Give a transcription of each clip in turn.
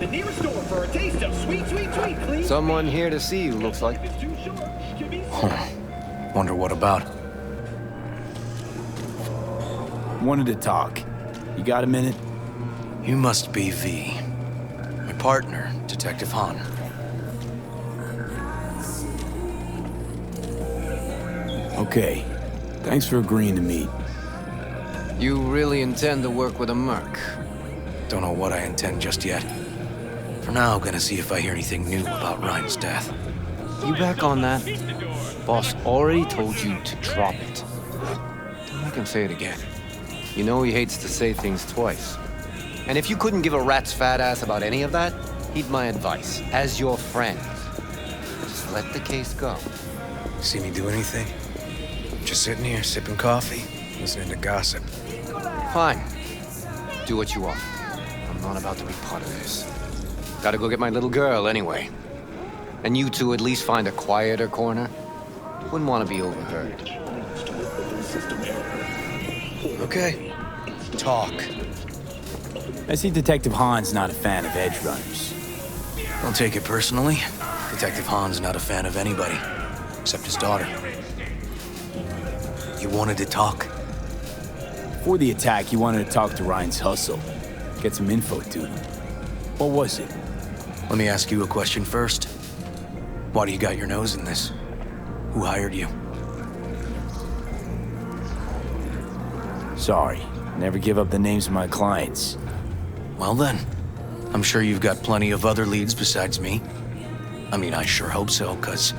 the nearest store for a taste of sweet, sweet, sweet, please. Someone here to see you, looks like. Wonder what about? Wanted to talk. You got a minute? You must be V. My partner, Detective Han. Okay. Thanks for agreeing to meet. You really intend to work with a merc? Don't know what I intend just yet. For now, gonna see if I hear anything new about Ryan's death. You back on that? Boss already told you to drop it. Don't make him say it again. You know he hates to say things twice. And if you couldn't give a rat's fat ass about any of that, heed my advice, as your friend. Just let the case go. See me do anything? Just sitting here, sipping coffee, listening to gossip. Fine. Do what you want. I'm not about to be part of this. Gotta go get my little girl anyway. And you two at least find a quieter corner. Wouldn't want to be overheard. Okay. Talk. I see Detective Han's not a fan of edge runners. Don't take it personally. Detective Han's not a fan of anybody, except his daughter. You wanted to talk? Before the attack, he wanted to talk to Ryan's hustle. Get some info to him. What was it? Let me ask you a question first. Why do you got your nose in this? Who hired you? Sorry. Never give up the names of my clients. Well then, I'm sure you've got plenty of other leads besides me. I mean, I sure hope so, 'cause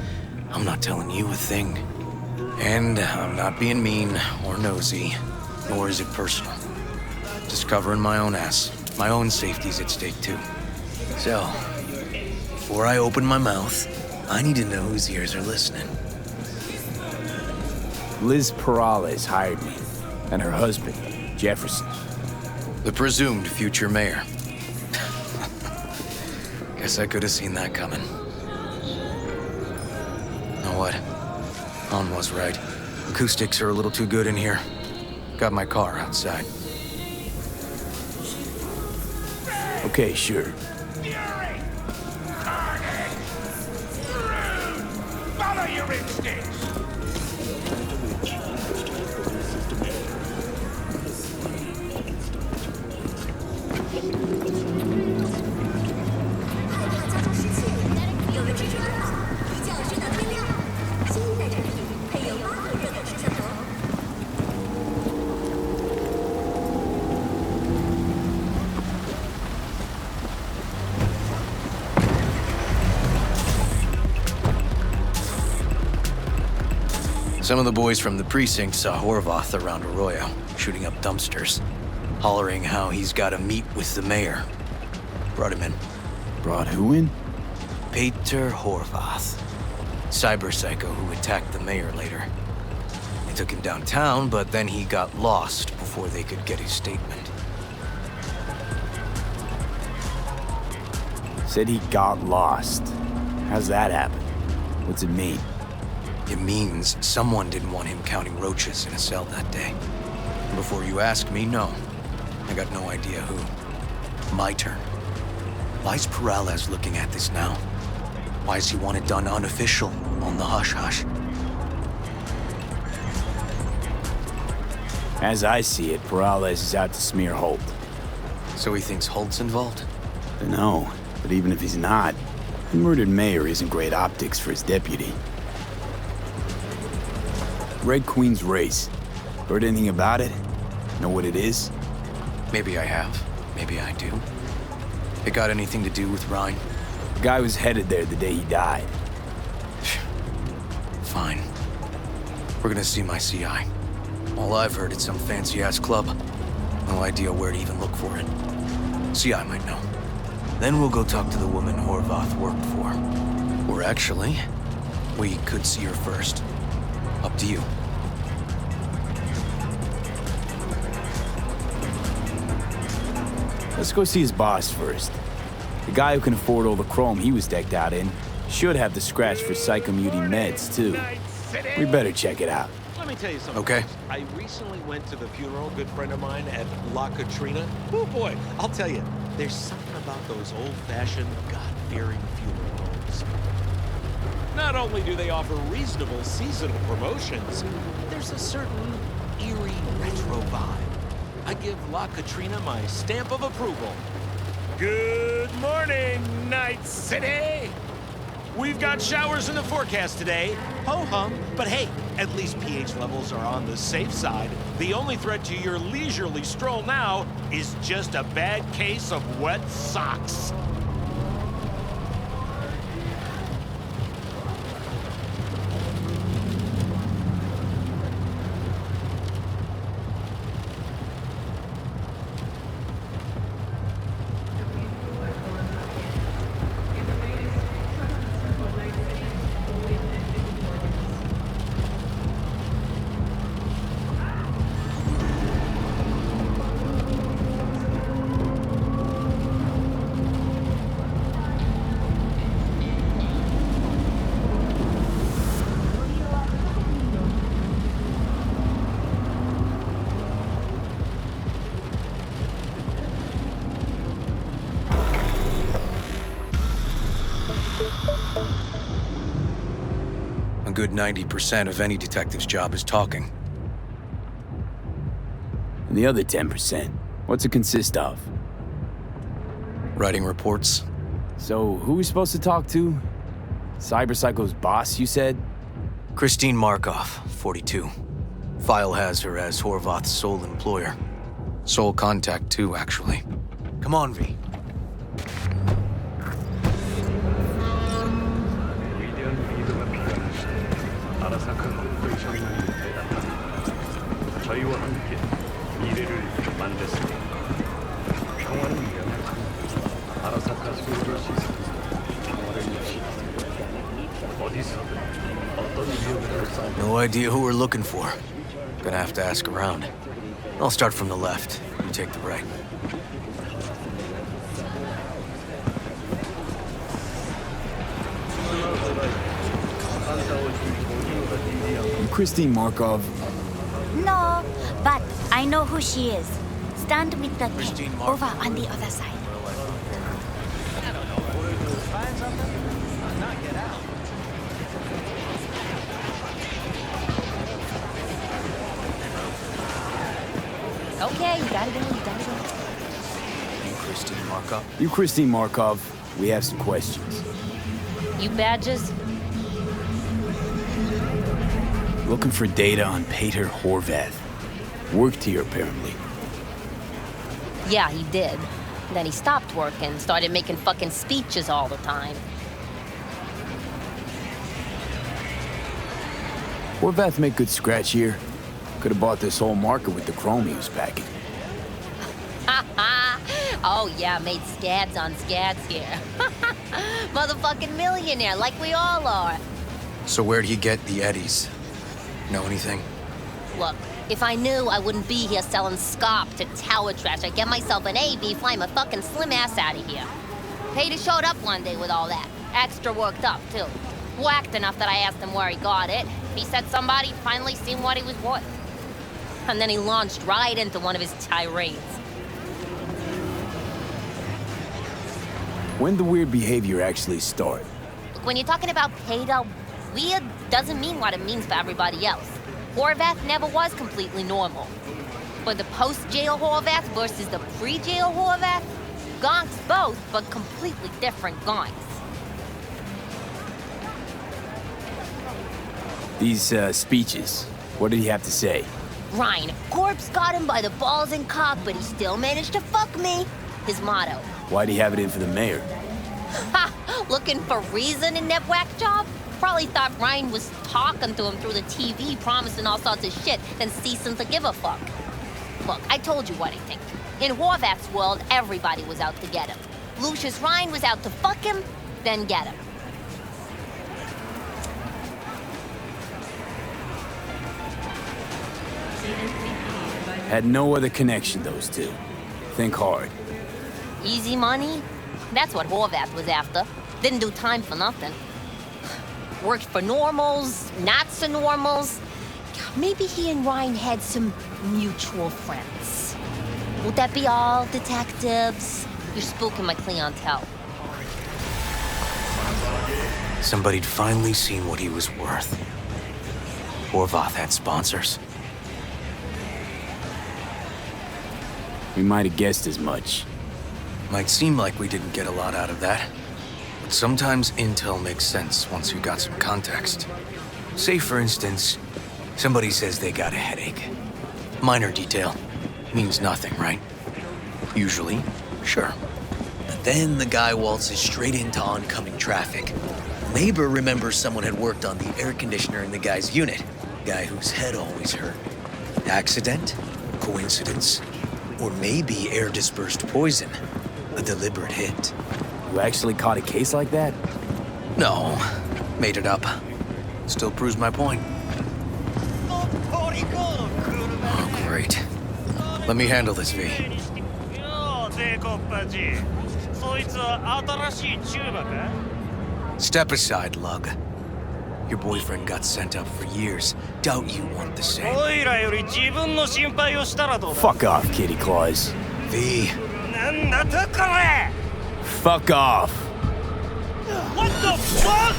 I'm not telling you a thing. And I'm not being mean or nosy, nor is it personal. Just covering my own ass. My own safety's at stake too. So, before I open my mouth, I need to know whose ears are listening. Liz Perales hired me, and her husband, Jefferson. The presumed future mayor. Guess I could have seen that coming. Know what? Han was right. Acoustics are a little too good in here. Got my car outside. Okay, sure. Fury! Carnage! Rude! Follow your instincts! Some of the boys from the precinct saw Horvath around Arroyo, shooting up dumpsters, hollering how he's got to meet with the mayor. Brought him in. Brought who in? Peter Horvath, cyber psycho who attacked the mayor later. They took him downtown, but then he got lost before they could get his statement. Said he got lost. How's that happen? What's it mean? It means someone didn't want him counting roaches in a cell that day. And before you ask me, no. I got no idea who. My turn. Why's Perales looking at this now? Why does he want it done unofficial, on the hush-hush? As I see it, Perales is out to smear Holt. So he thinks Holt's involved? No, but even if he's not, the murdered mayor isn't great optics for his deputy. Red Queen's race. Heard anything about it? Know what it is? Maybe I have. Maybe I do. It got anything to do with Ryan? The guy was headed there the day he died. Fine. We're gonna see my CI. All I've heard is some fancy-ass club. No idea where to even look for it. CI might know. Then we'll go talk to the woman Horvath worked for. Or actually, we could see her first. Up to you. Let's go see his boss first. The guy who can afford all the chrome he was decked out in should have the scratch for psychomuting meds, too. We better check it out. let me tell you something. Okay. I recently went to the funeral, good friend of mine at La Katrina. Oh boy, I'll tell you, there's something about those old-fashioned, God-fearing funeral homes. Not only do they offer reasonable seasonal promotions, there's a certain eerie retro vibe. I give La Katrina my stamp of approval. Good morning, Night City! We've got showers in the forecast today. Ho-hum. But hey, at least pH levels are on the safe side. The only threat to your leisurely stroll now is just a bad case of wet socks. A good 90% of any detective's job is talking. And the other 10%, what's it consist of? Writing reports. So, who are we supposed to talk to? Cyberpsycho's boss, you said? Christine Markov, 42. File has her as Horvath's sole employer. Sole contact, too, actually. Come on, V. No idea who we're looking for. Gonna have to ask around. I'll start from the left. You take the right. Christine Markov. No, but I know who she is. Stand with the Christine kid Markov. over on the other side. Okay, you gotta go. You Christine Markov? You Christine Markov. We have some questions. You badges? Looking for data on Peter Horvath. Worked here, apparently. Yeah, he did. Then he stopped working, started making fucking speeches all the time. Horvath make good scratch here. Could have bought this whole market with the chrome he was packing. Oh yeah, made scads on scads here. Motherfucking millionaire, like we all are. So where'd he get the eddies? Know anything? Look, if I knew, I wouldn't be here selling scop to tower trash. I'd get myself an AV, fly my fucking slim ass out of here. Peter showed up one day with all that. Extra worked up, too. Whacked enough that I asked him where he got it. He said somebody finally seen what he was worth. And then he launched right into one of his tirades. When the weird behavior actually start? Look, when you're talking about Peter, weird doesn't mean what it means for everybody else. Horvath never was completely normal. But the post-jail Horvath versus the pre-jail Horvath, gonks both, but completely different gonks. These, speeches, what did he have to say? Ryan, corpse got him by the balls and cock, but he still managed to fuck me. His motto. Why'd he have it in for the mayor? Ha! Looking for reason in that whack job? Probably thought Ryan was talking to him through the TV, promising all sorts of shit, then ceasing to give a fuck. Look, I told you what I think. In Horvath's world, everybody was out to get him. Lucius Ryan was out to fuck him, then get him. Had no other connection, those two. Think hard. Easy money? That's what Horvath was after. Didn't do time for nothing. Worked for normals, not so normals. maybe he and Ryan had some mutual friends. Would that be all, detectives? You're spooking my clientele. Somebody'd finally seen what he was worth. Horvath had sponsors. We might have guessed as much. Might seem like we didn't get a lot out of that. But sometimes intel makes sense once you got some context. Say, for instance, somebody says they got a headache. Minor detail. Means nothing, right? Usually, sure. But then the guy waltzes straight into oncoming traffic. Neighbor remembers someone had worked on the air conditioner in the guy's unit. Guy whose head always hurt. Accident? Coincidence? Or maybe air-dispersed poison. A deliberate hit. You actually caught a case like that? No, made it up. Still proves my point. Oh, great. Let me handle this, V. Step aside, lug. Your boyfriend got sent up for years. Doubt you want the same. Fuck off, Kitty Claus. V. Fuck off. What the fuck?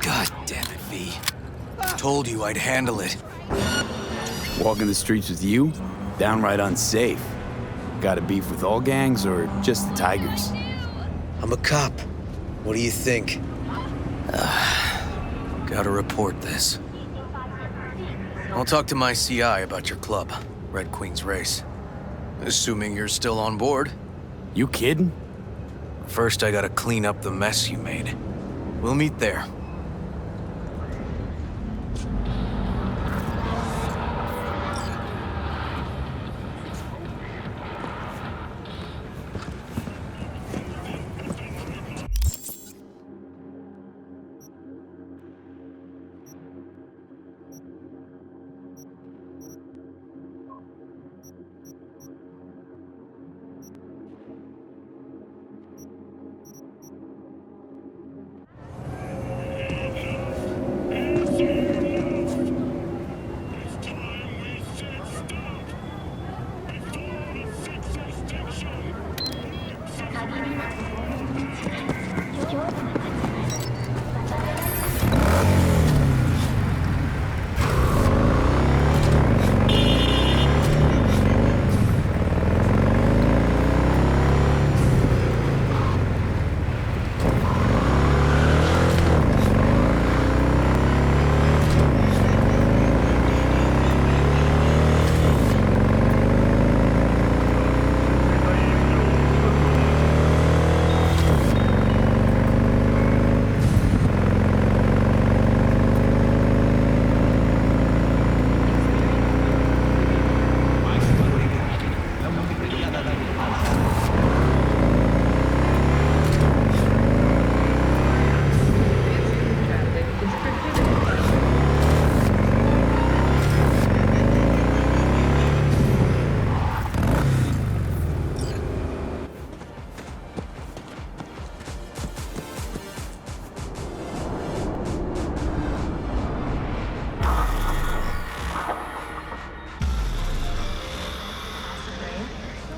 God damn it, V. Told you I'd handle it. Walking the streets with you? Downright unsafe. Got a beef with all gangs or just the Tigers? I'm a cop. What do you think? Gotta report this. I'll talk to my CI about your club, Red Queen's Race. Assuming you're still on board. You kidding? First, I gotta clean up the mess you made. We'll meet there.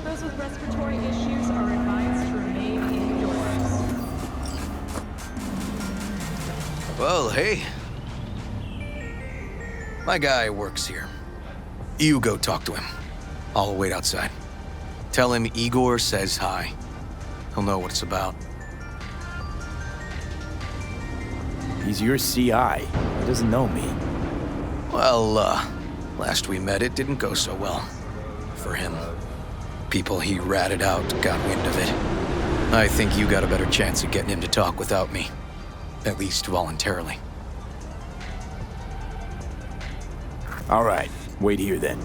Those with respiratory issues are advised to remain indoors. Well, hey. My guy works here. You go talk to him. I'll wait outside. Tell him Igor says hi. He'll know what it's about. He's your CI. He doesn't know me. Well, last we met, it didn't go so well. For him. People he ratted out got wind of it. I think you got a better chance of getting him to talk without me. At least voluntarily. All right, wait here then.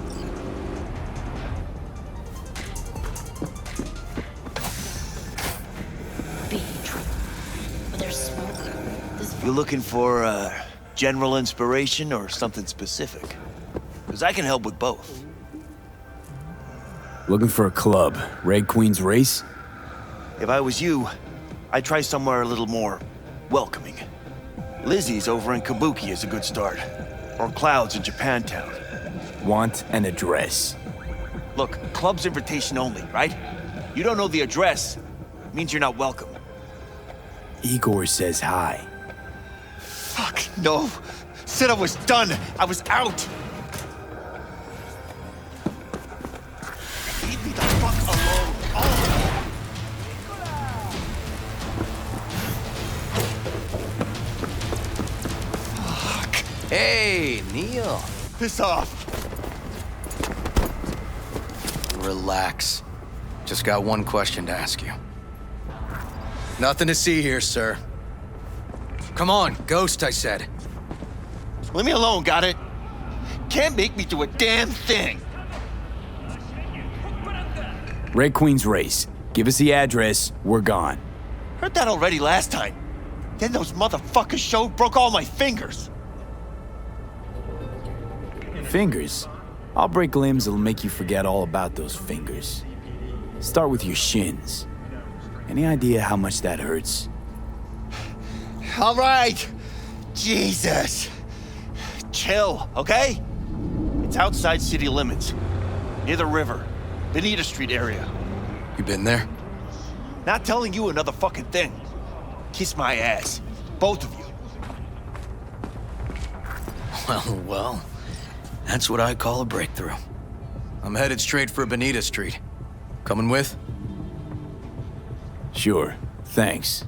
Big trouble. But there's smoke. You looking for general inspiration or something specific? Because I can help with both. Looking for a club. Red Queen's Race? If I was you, I'd try somewhere a little more welcoming. Lizzie's over in Kabuki is a good start. Or Clouds in Japantown. Want an address. Look, club's invitation only, right? You don't know the address, means you're not welcome. Igor says hi. Fuck, no. Said I was done. I was out. Leave me the fuck alone. Oh. Fuck. Hey, Neil. Piss off. Relax. Just got one question to ask you. Nothing to see here, sir. Come on, Ghost, I said. Leave me alone, got it? Can't make me do a damn thing. Red Queen's Race. Give us the address, we're gone. Heard that already last time. Then those motherfuckers showed, broke all my fingers. Fingers? I'll break limbs that'll make you forget all about those fingers. Start with your shins. Any idea how much that hurts? All right. Jesus. Chill, okay? It's outside city limits. Near the river. Bonita Street area. You been there? Not telling you another fucking thing. Kiss my ass. Both of you. Well. That's what I call a breakthrough. I'm headed straight for Bonita Street. Coming with? Sure, thanks.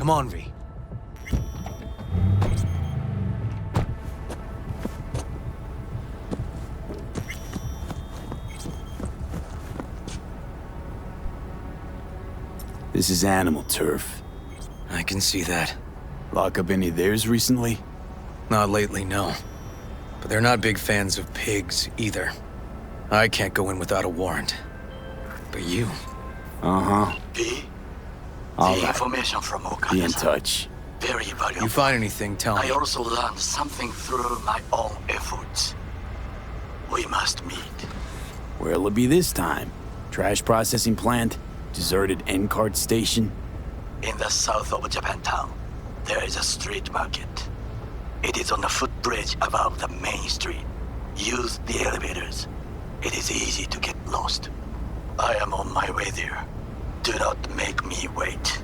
Come on, V. This is animal turf. I can see that. Lock up any of theirs recently? Not lately, no. But they're not big fans of pigs, either. I can't go in without a warrant. But you... Uh-huh. B? All the right. information from Oka Be in is touch. very valuable. You find anything, tell I me. also learned something through my own efforts. We must meet. Where'll it be this time? Trash processing plant? Deserted end-card station? In the south of Japantown, there is a street market. It is on the footbridge above the main street. Use the elevators. It is easy to get lost. I am on my way there. Do not make me wait.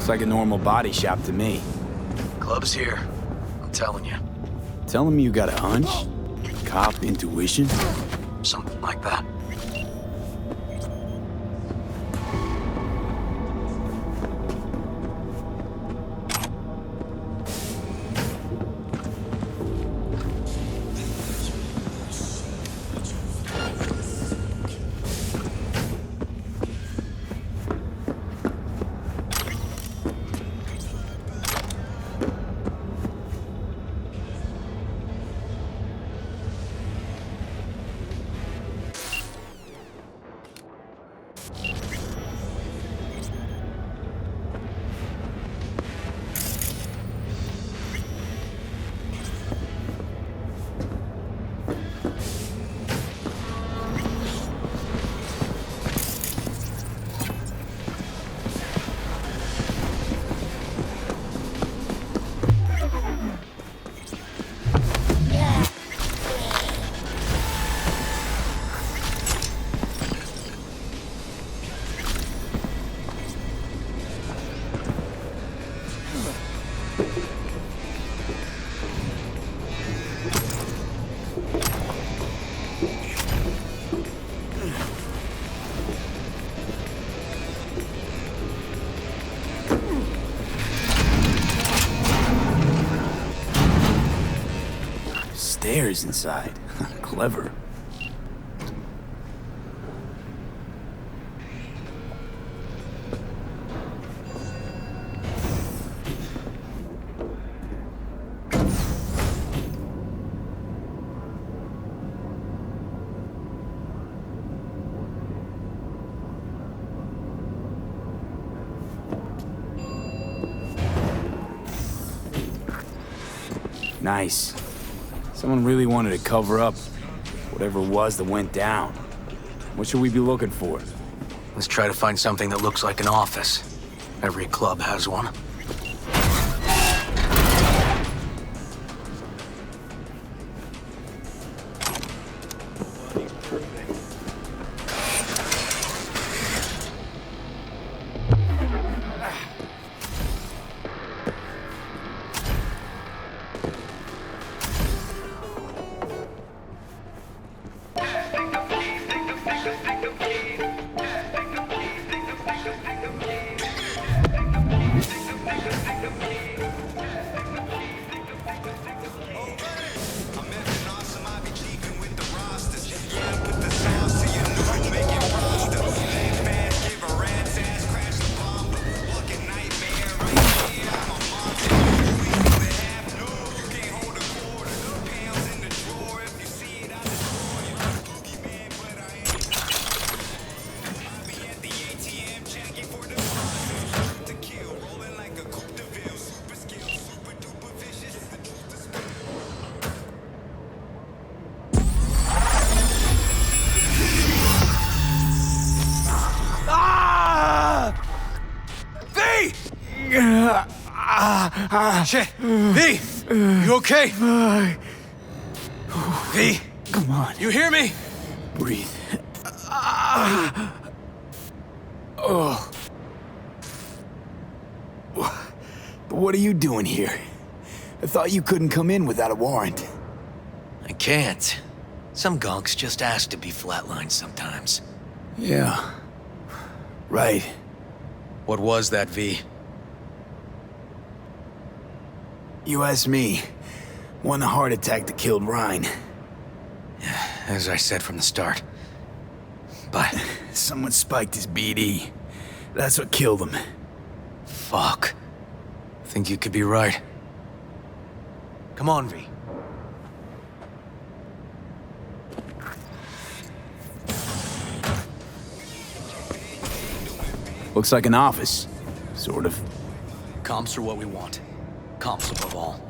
Looks like a normal body shop to me. Club's here. I'm telling you. Tell him you got a hunch? Cop intuition? Something like that. Stairs inside. Clever. Nice. Someone really wanted to cover up whatever it was that went down. What should we be looking for? Let's try to find something that looks like an office. Every club has one. Shit! V! You okay? V! Come on, You hear me? breathe. Oh. But what are you doing here? I thought you couldn't come in without a warrant. I can't. Some gonks just ask to be flatlined sometimes. Yeah. Right. What was that, V? You asked me. Won the heart attack that killed Ryan. As I said from the start. But... Someone spiked his BD. That's what killed him. fuck. I think you could be right. Come on, V. Looks like an office. Sort of. Comps are what we want. Comps above all.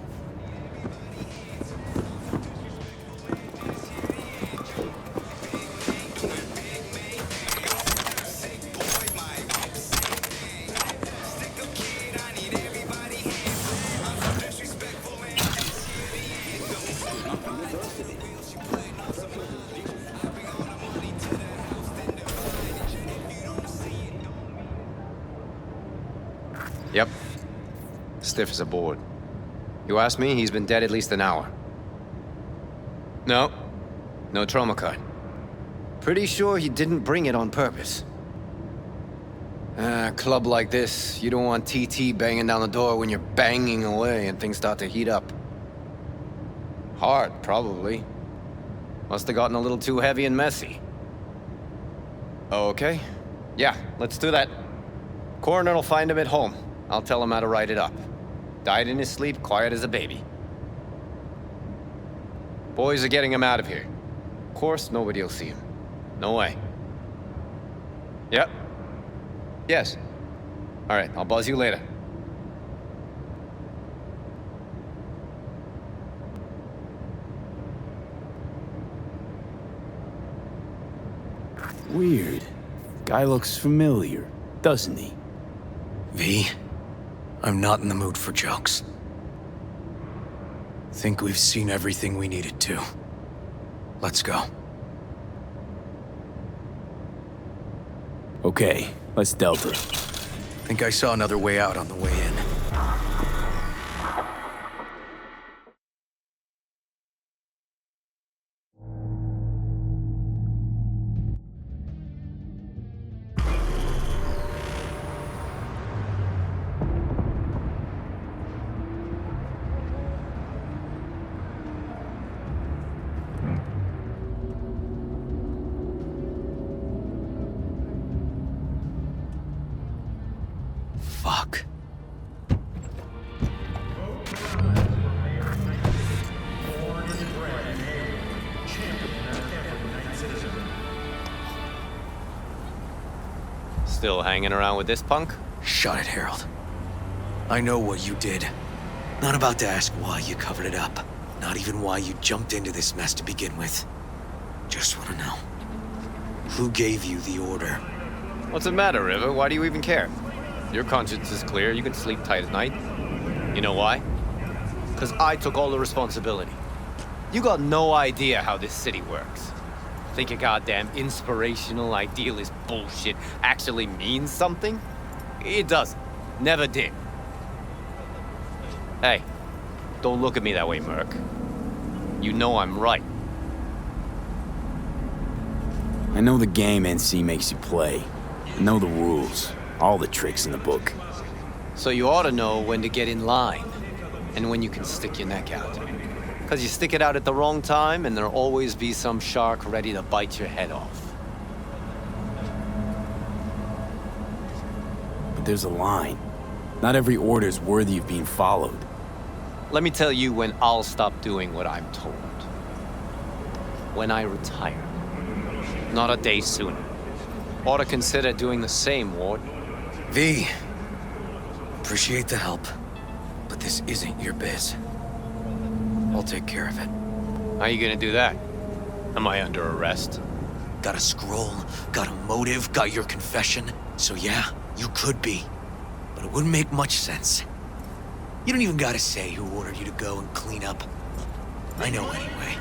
Yep. Stiff as a board. You ask me, he's been dead at least an hour. No. No trauma card. Pretty sure he didn't bring it on purpose. A club like this, you don't want TT banging down the door when you're banging away and things start to heat up. Hard, probably. Must have gotten a little too heavy and messy. Okay. Yeah, let's do that. Coroner will find him at home. I'll tell him how to write it up. Died in his sleep, quiet as a baby. Boys are getting him out of here. Of course, nobody will see him. No way. Yep. Yes. All right, I'll buzz you later. Weird. Guy looks familiar, doesn't he? V, I'm not in the mood for jokes. Think we've seen everything we needed to. Let's go. Okay, let's Delta. Think I saw another way out on the way in. Fuck. Still hanging around with this punk? Shut it, Harold. I know what you did. Not about to ask why you covered it up. Not even why you jumped into this mess to begin with. Just want to know. Who gave you the order? What's the matter, River? Why do you even care? Your conscience is clear. You can sleep tight at night. You know why? Because I took all the responsibility. You got no idea how this city works. Think a goddamn inspirational, idealist bullshit actually means something? It doesn't. Never did. Hey, don't look at me that way, Merc. You know I'm right. I know the game NC makes you play. I know the rules. All the tricks in the book. So you ought to know when to get in line, and when you can stick your neck out. Because you stick it out at the wrong time, and there'll always be some shark ready to bite your head off. But there's a line. Not every order's worthy of being followed. Let me tell you when I'll stop doing what I'm told. When I retire. Not a day sooner. Ought to consider doing the same, Ward. V, appreciate the help, but this isn't your biz. I'll take care of it. How you gonna do that? Am I under arrest? Got a scroll, got a motive, got your confession. So yeah, you could be. but it wouldn't make much sense. You don't even gotta say who ordered you to go and clean up. I know anyway.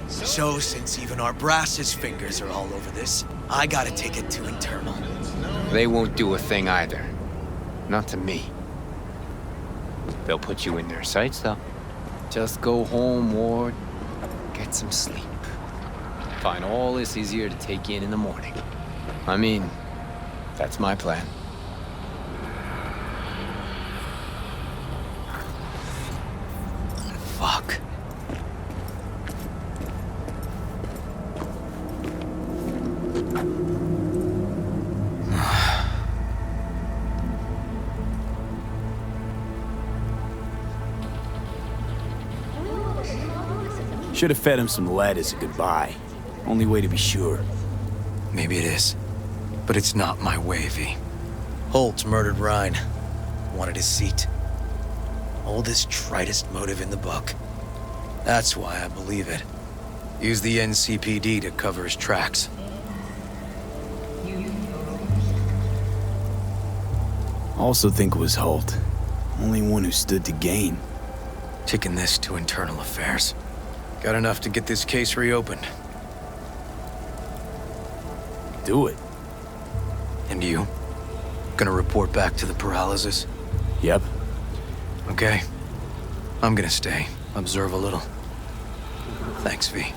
So, since even our brass's fingers are all over this, I gotta take it to internal. They won't do a thing either. Not to me. They'll put you in their sights, though. Just go home, Ward. Get some sleep. Find all this easier to take in the morning. I mean, that's my plan. Fuck. Should have fed him some lead as a goodbye. Only way to be sure. Maybe it is. But it's not my way, V. Holt murdered Rhine. Wanted his seat. Oldest, tritest motive in the book. That's why I believe it. Use the NCPD to cover his tracks. Also think it was Holt. Only one who stood to gain. Taking this to internal affairs. Got enough to get this case reopened. Do it. And you? Gonna report back to the paralysis? Yep. Okay. I'm gonna stay. Observe a little. Thanks, V.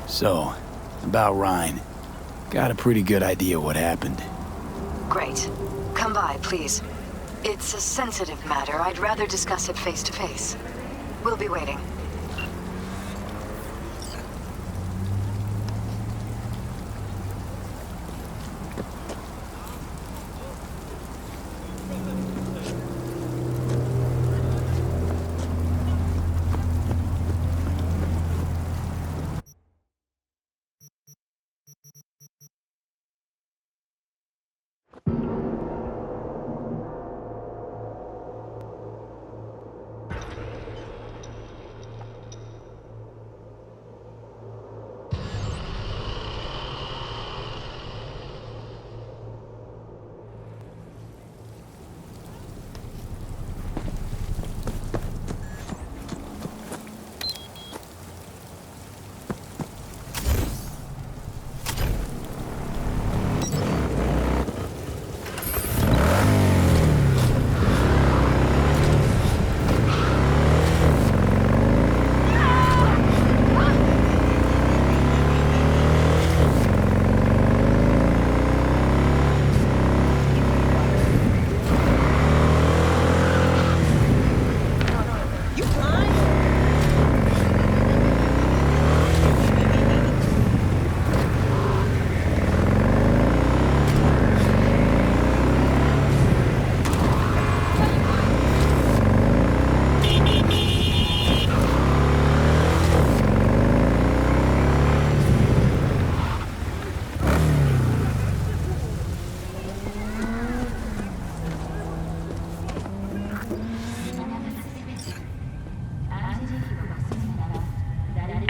So, about Rhine. Got a pretty good idea what happened. Great. Come by, please. It's a sensitive matter. I'd rather discuss it face to face. We'll be waiting.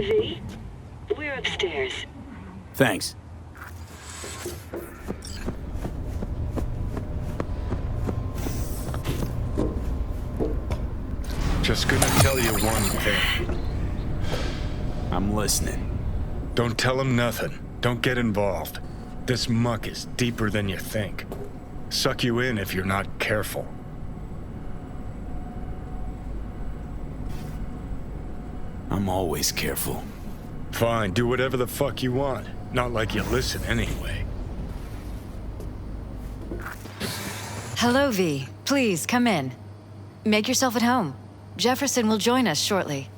V, we're upstairs. Thanks. Just gonna tell you one thing. I'm listening. Don't tell him nothing. Don't get involved. This muck is deeper than you think. Suck you in if you're not careful. I'm always careful. Fine, do whatever the fuck you want. Not like you listen anyway. Hello, V. Please, come in. Make yourself at home. Jefferson will join us shortly.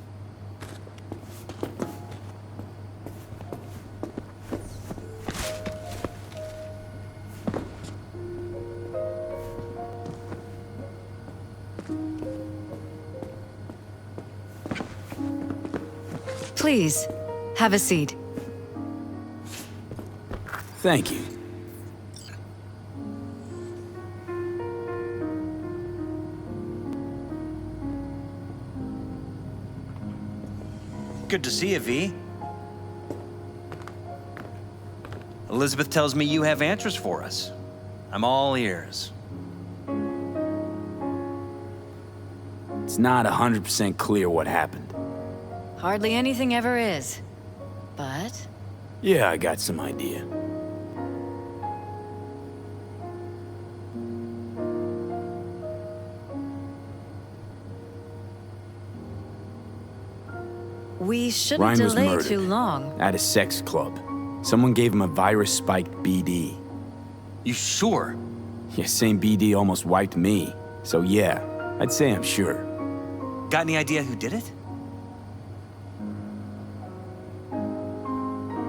Please, have a seat. Thank you. Good to see you, V. Elizabeth tells me you have answers for us. I'm all ears. It's not 100% clear what happened. Hardly anything ever is. But Yeah, I got some idea. we shouldn't Ryan was delay murdered. too long. At a sex club. Someone gave him a virus-spiked BD. You sure? Yeah, same BD almost wiped me. So yeah, I'd say I'm sure. Got any idea who did it?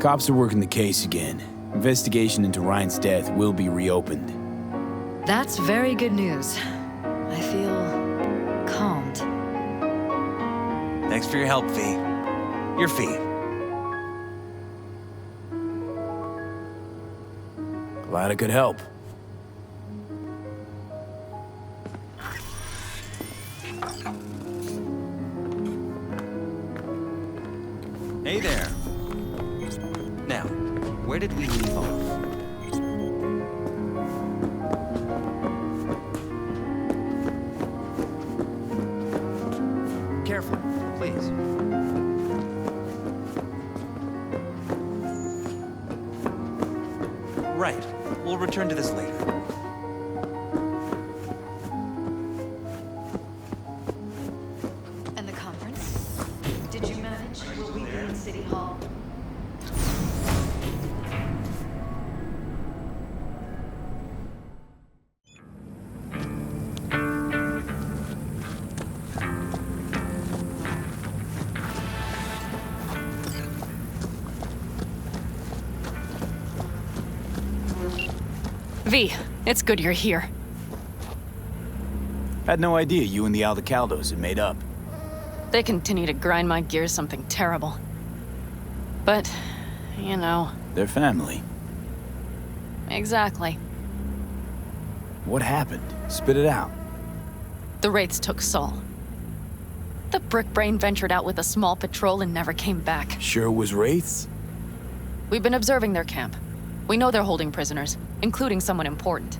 Cops are working the case again. Investigation into Ryan's death will be reopened. That's very good news. I feel calmed. Thanks for your help, V. Your fee. Glad I could help. Hey there. Now, where did we leave off? Careful, please. Right. We'll return to this later. And the conference? Did you manage? Will we be in City Hall? V, it's good you're here. Had no idea you and the Aldecaldos had made up. They continue to grind my gears something terrible. But, you know. They're family. Exactly. What happened? Spit it out. The Wraiths took Saul. The Brickbrain ventured out with a small patrol and never came back. Sure was Wraiths? We've been observing their camp. We know they're holding prisoners, including someone important.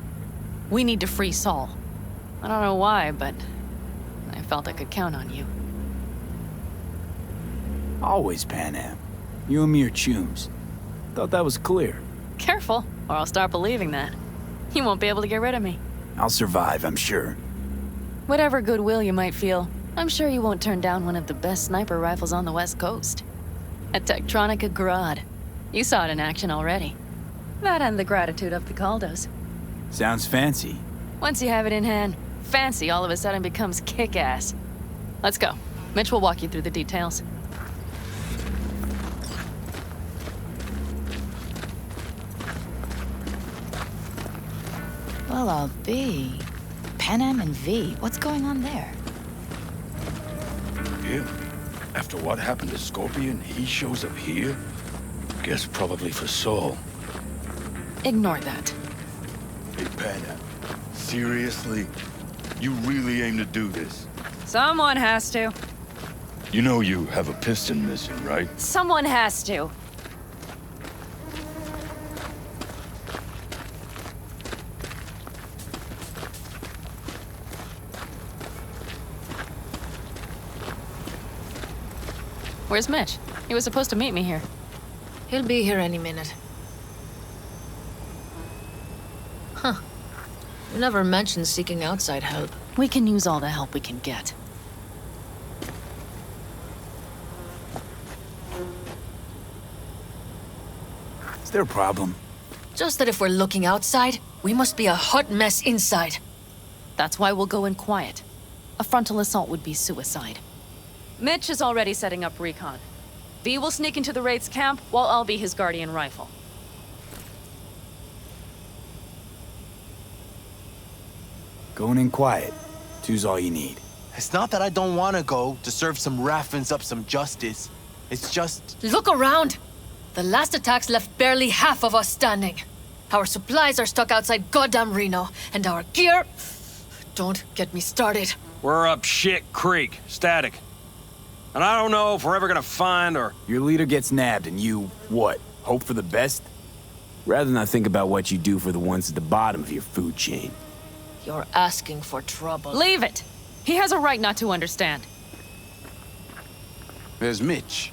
We need to free Saul. I don't know why, but I felt I could count on you. Always Pan Am. You and me are chums. Thought that was clear. Careful, or I'll start believing that. You won't be able to get rid of me. I'll survive, I'm sure. Whatever goodwill you might feel, I'm sure you won't turn down one of the best sniper rifles on the West Coast. A Tektronica Grad. You saw it in action already. That and the gratitude of the Caldos. Sounds fancy. Once you have it in hand, fancy all of a sudden becomes kick-ass. Let's go. Mitch will walk you through the details. Well, I'll be. Pan Am and V, what's going on there? Him? After what happened to Scorpion, he shows up here? Guess probably for Saul. Ignore that. Hey, Pana, seriously? You really aim to do this? Someone has to. You know you have a piston missing, right? Someone has to. Where's Mitch? He was supposed to meet me here. He'll be here any minute. Huh. You never mentioned seeking outside help. We can use all the help we can get. Is there a problem? Just that if we're looking outside, we must be a hot mess inside. That's why we'll go in quiet. A frontal assault would be suicide. Mitch is already setting up recon. V will sneak into the Wraith's camp, while I'll be his guardian rifle. Going in quiet. Two's all you need. It's not that I don't want to go to serve some Raffins up some justice. It's just... Look around! The last attacks left barely half of us standing. Our supplies are stuck outside goddamn Reno, and our gear... Don't get me started. We're up Shit Creek. Static. And I don't know if we're ever gonna find or... Your leader gets nabbed and you, what, hope for the best? Rather not think about what you do for the ones at the bottom of your food chain. You're asking for trouble. Leave it! He has a right not to understand. There's Mitch.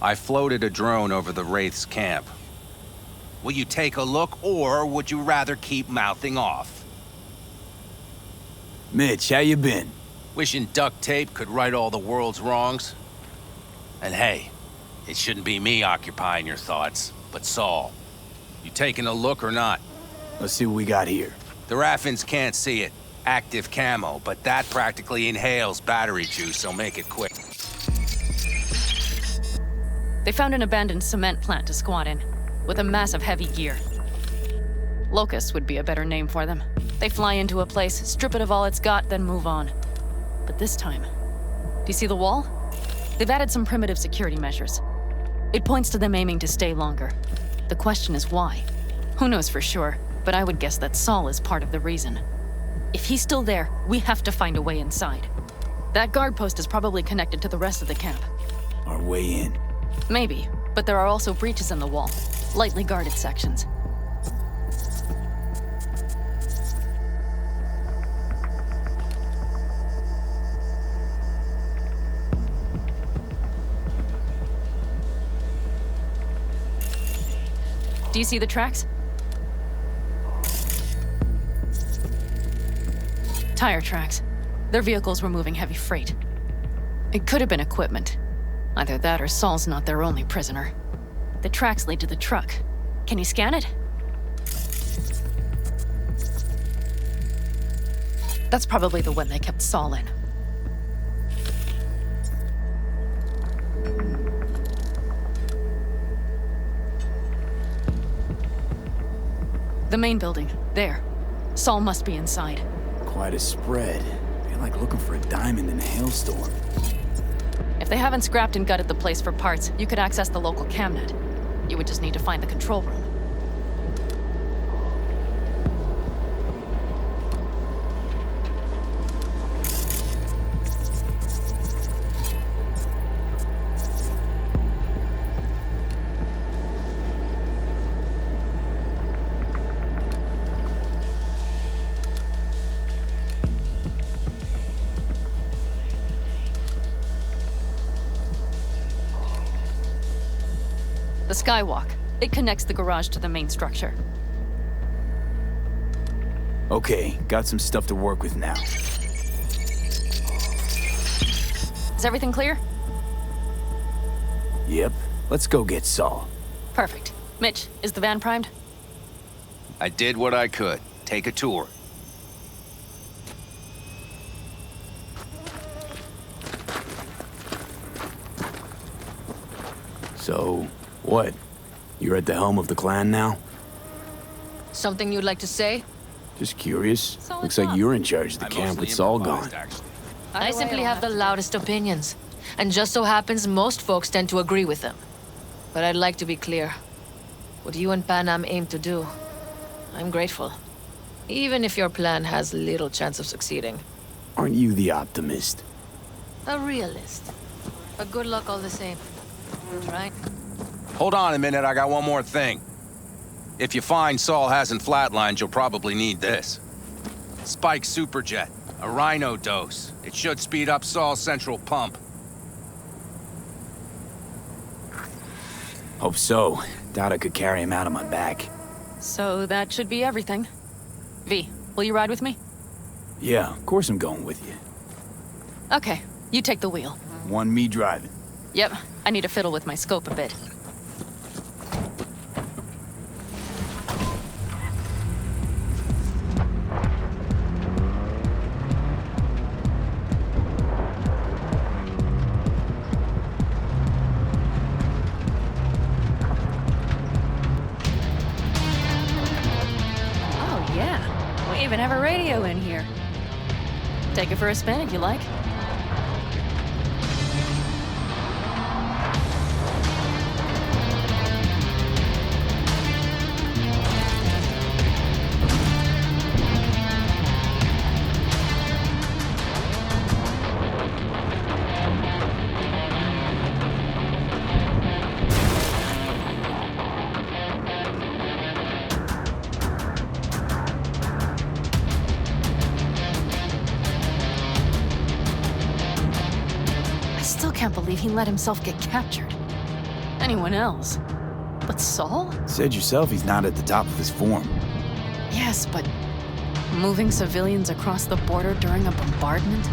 I floated a drone over the Wraith's camp. Will you take a look, or would you rather keep mouthing off? Mitch, how you been? Wishing duct tape could right all the world's wrongs? And hey, it shouldn't be me occupying your thoughts, but Saul. You taking a look or not? Let's see what we got here. The Raffins can't see it. Active camo, but that practically inhales battery juice, so make it quick. They found an abandoned cement plant to squat in, with a massive heavy gear. Locusts would be a better name for them. They fly into a place, strip it of all it's got, then move on. But this time, do you see the wall? They've added some primitive security measures. It points to them aiming to stay longer. The question is why? Who knows for sure, but I would guess that Saul is part of the reason. If he's still there, we have to find a way inside. That guard post is probably connected to the rest of the camp. Our way in. Maybe, but there are also breaches in the wall, lightly guarded sections. Do you see the tracks? Tire tracks. Their vehicles were moving heavy freight. It could have been equipment. Either that or Saul's not their only prisoner. The tracks lead to the truck. Can you scan it? That's probably the one they kept Saul in. The main building. There. Saul must be inside. Quite a spread. Feel like looking for a diamond in a hailstorm. If they haven't scrapped and gutted the place for parts, you could access the local camnet. You would just need to find the control room. The skywalk. It connects the garage to the main structure. Okay, got some stuff to work with now. Is everything clear? Yep. Let's go get Saul. Perfect. Mitch, is the van primed? I did what I could. Take a tour. So, what? You're at the helm of the clan now? Something you'd like to say? Just curious. Looks like you're in charge of the camp with Saul gone. I simply have the loudest opinions. And just so happens most folks tend to agree with them. But I'd like to be clear. What you and Panam aim to do, I'm grateful. Even if your plan has little chance of succeeding. Aren't you the optimist? A realist. But good luck all the same. Right? Hold on a minute, I got one more thing. If you find Saul hasn't flatlined, you'll probably need this. Spike Superjet, a Rhino dose. It should speed up Saul's central pump. Hope so. Doubt I could carry him out on my back. So that should be everything. V, will you ride with me? Yeah, of course I'm going with you. Okay, you take the wheel. Want me driving? Yep, I need to fiddle with my scope a bit. Oh yeah, we even have a radio in here. Take it for a spin if you like. still can't believe he let himself get captured. Anyone else? But Saul? Said yourself he's not at the top of his form. Yes, but moving civilians across the border during a bombardment?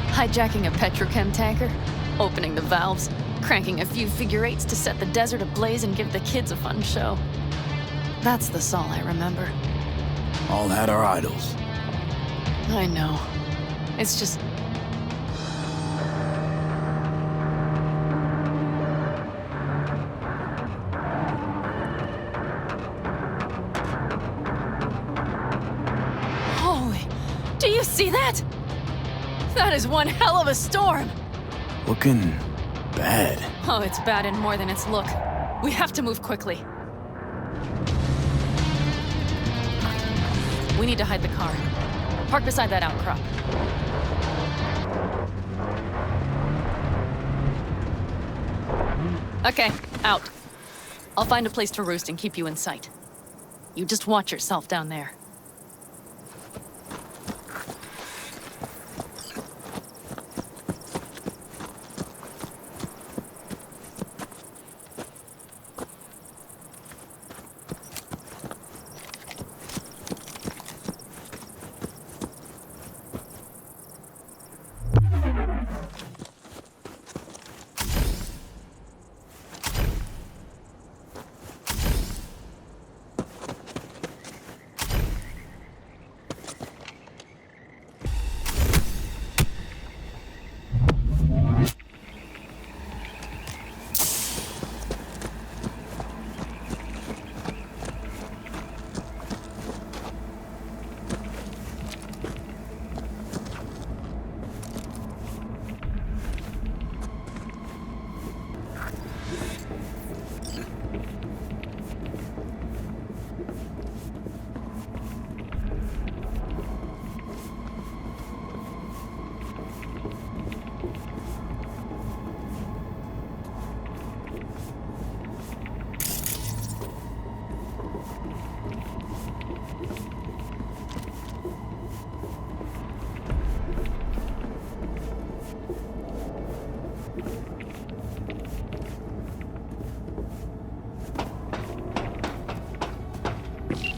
Hijacking a petrochem tanker? Opening the valves? Cranking a few figure eights to set the desert ablaze and give the kids a fun show? That's the Saul I remember. All had our idols. I know. It's just... Holy... Do you see that? That is one hell of a storm! Looking bad. Oh, it's bad and more than its look. We have to move quickly. We need to hide the car. Park beside that outcrop. Okay, out. I'll find a place to roost and keep you in sight. You just watch yourself down there.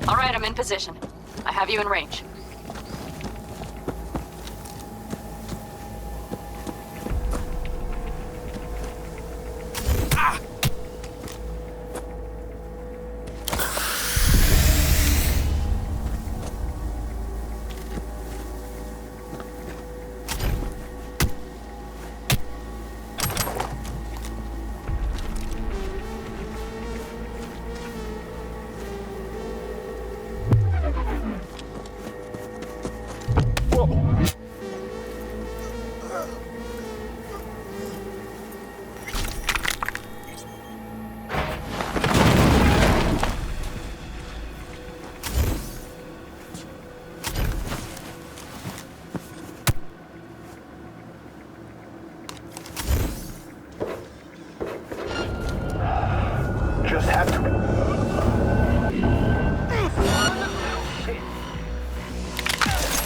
All right, I'm in position. I have you in range. Just have to.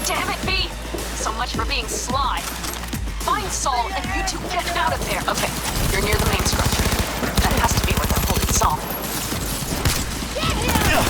Damn it, V! So much for being sly. Find Saul and you two get out of there. Okay, you're near the main structure. That has to be where they're holding Saul. Get here!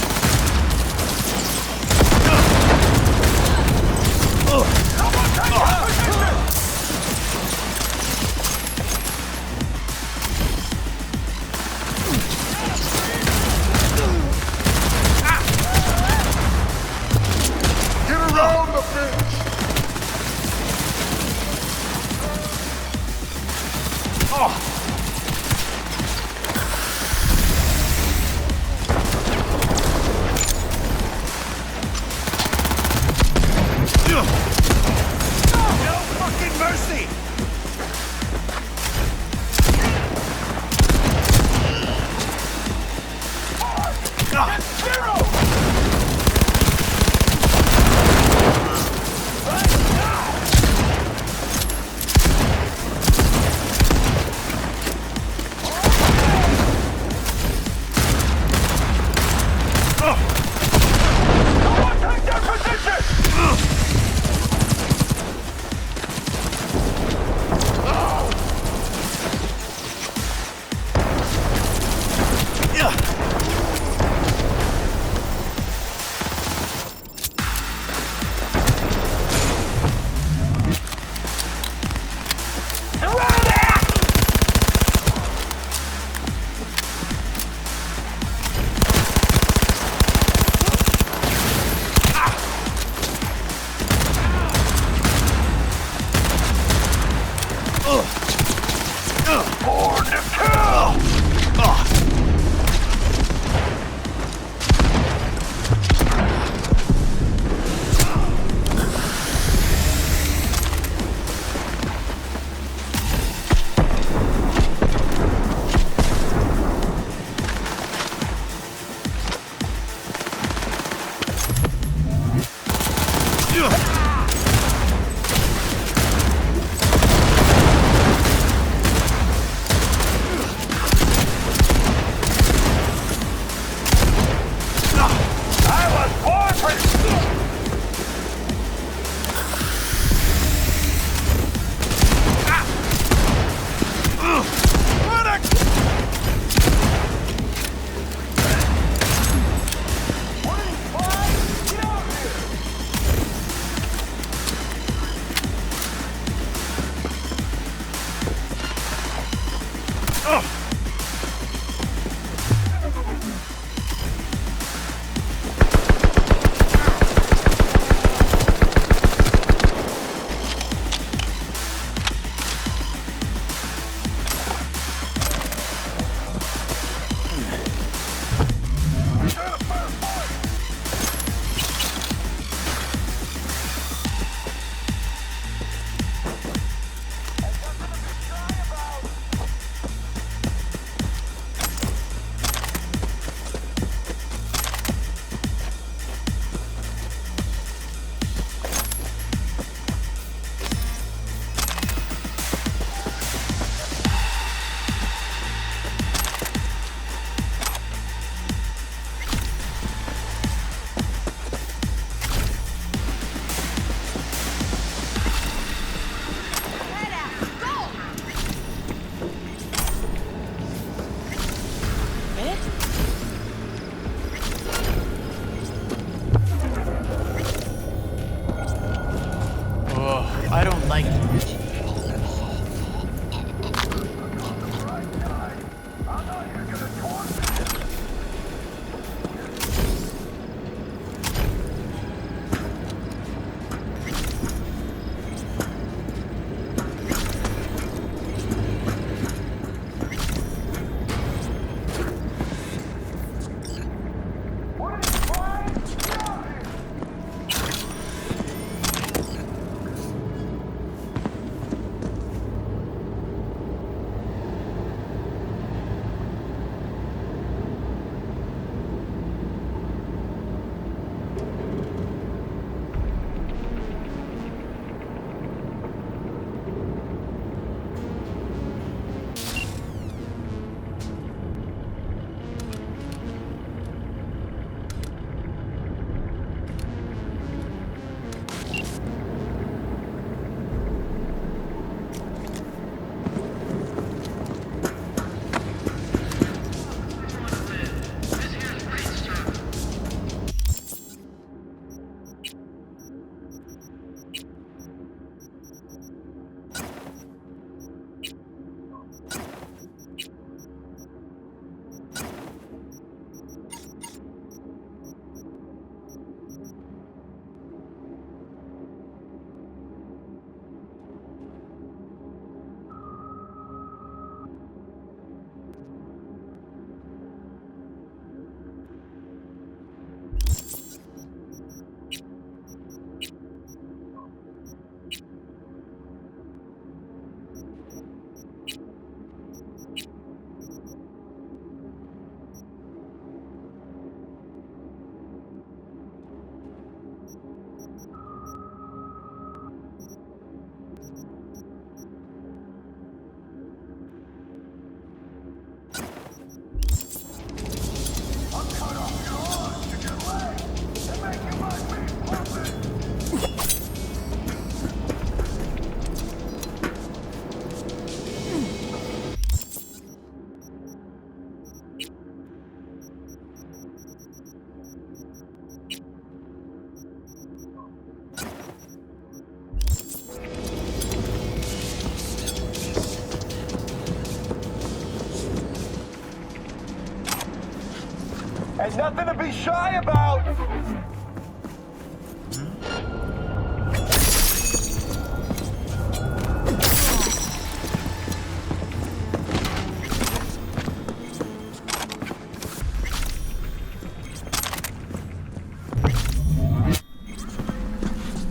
Ain't nothing to be shy about!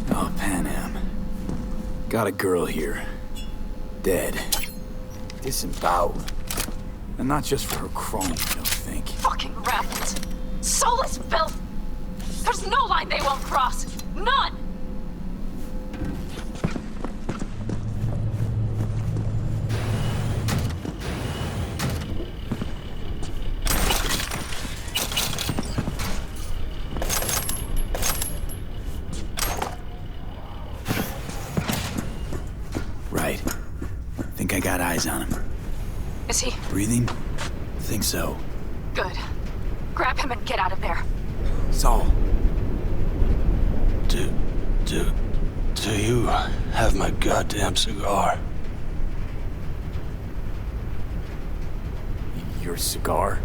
Oh, Pan Am. Got a girl here. Dead. Disemboweled. And not just for her chrome, I don't think. Fucking rabbits! Soulless filth! There's no line they won't cross! None! Right. Think I got eyes on him. Is he? Breathing? Think so. Good. Grab him and get out of there. Saul. Do you have my goddamn cigar? Your cigar?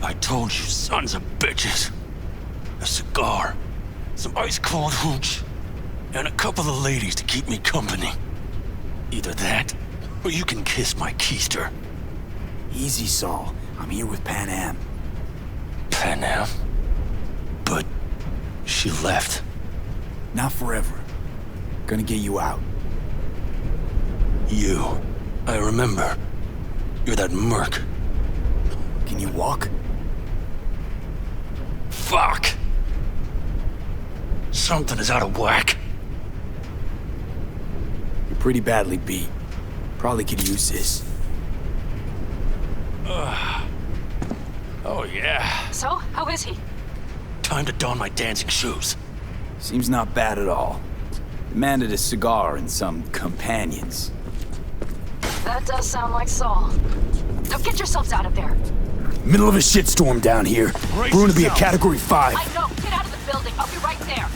I told you, sons of bitches. A cigar, some ice-cold hooch, and a couple of ladies to keep me company. Either that, or you can kiss my keister. Easy, Saul. I'm here with Pan Am. Pan Am? But she left. Not forever. Gonna get you out. You. I remember. You're that merc. Can you walk? Fuck! Something is out of whack. You're pretty badly beat. Probably could use this. Oh, yeah. So, how is he? Time to don my dancing shoes. Seems not bad at all. Demanded a cigar and some companions. That does sound like Saul. Now get yourselves out of there. Middle of a shitstorm down here. Brewing to be a Category 5. I know. Get out of the building. I'll be right there.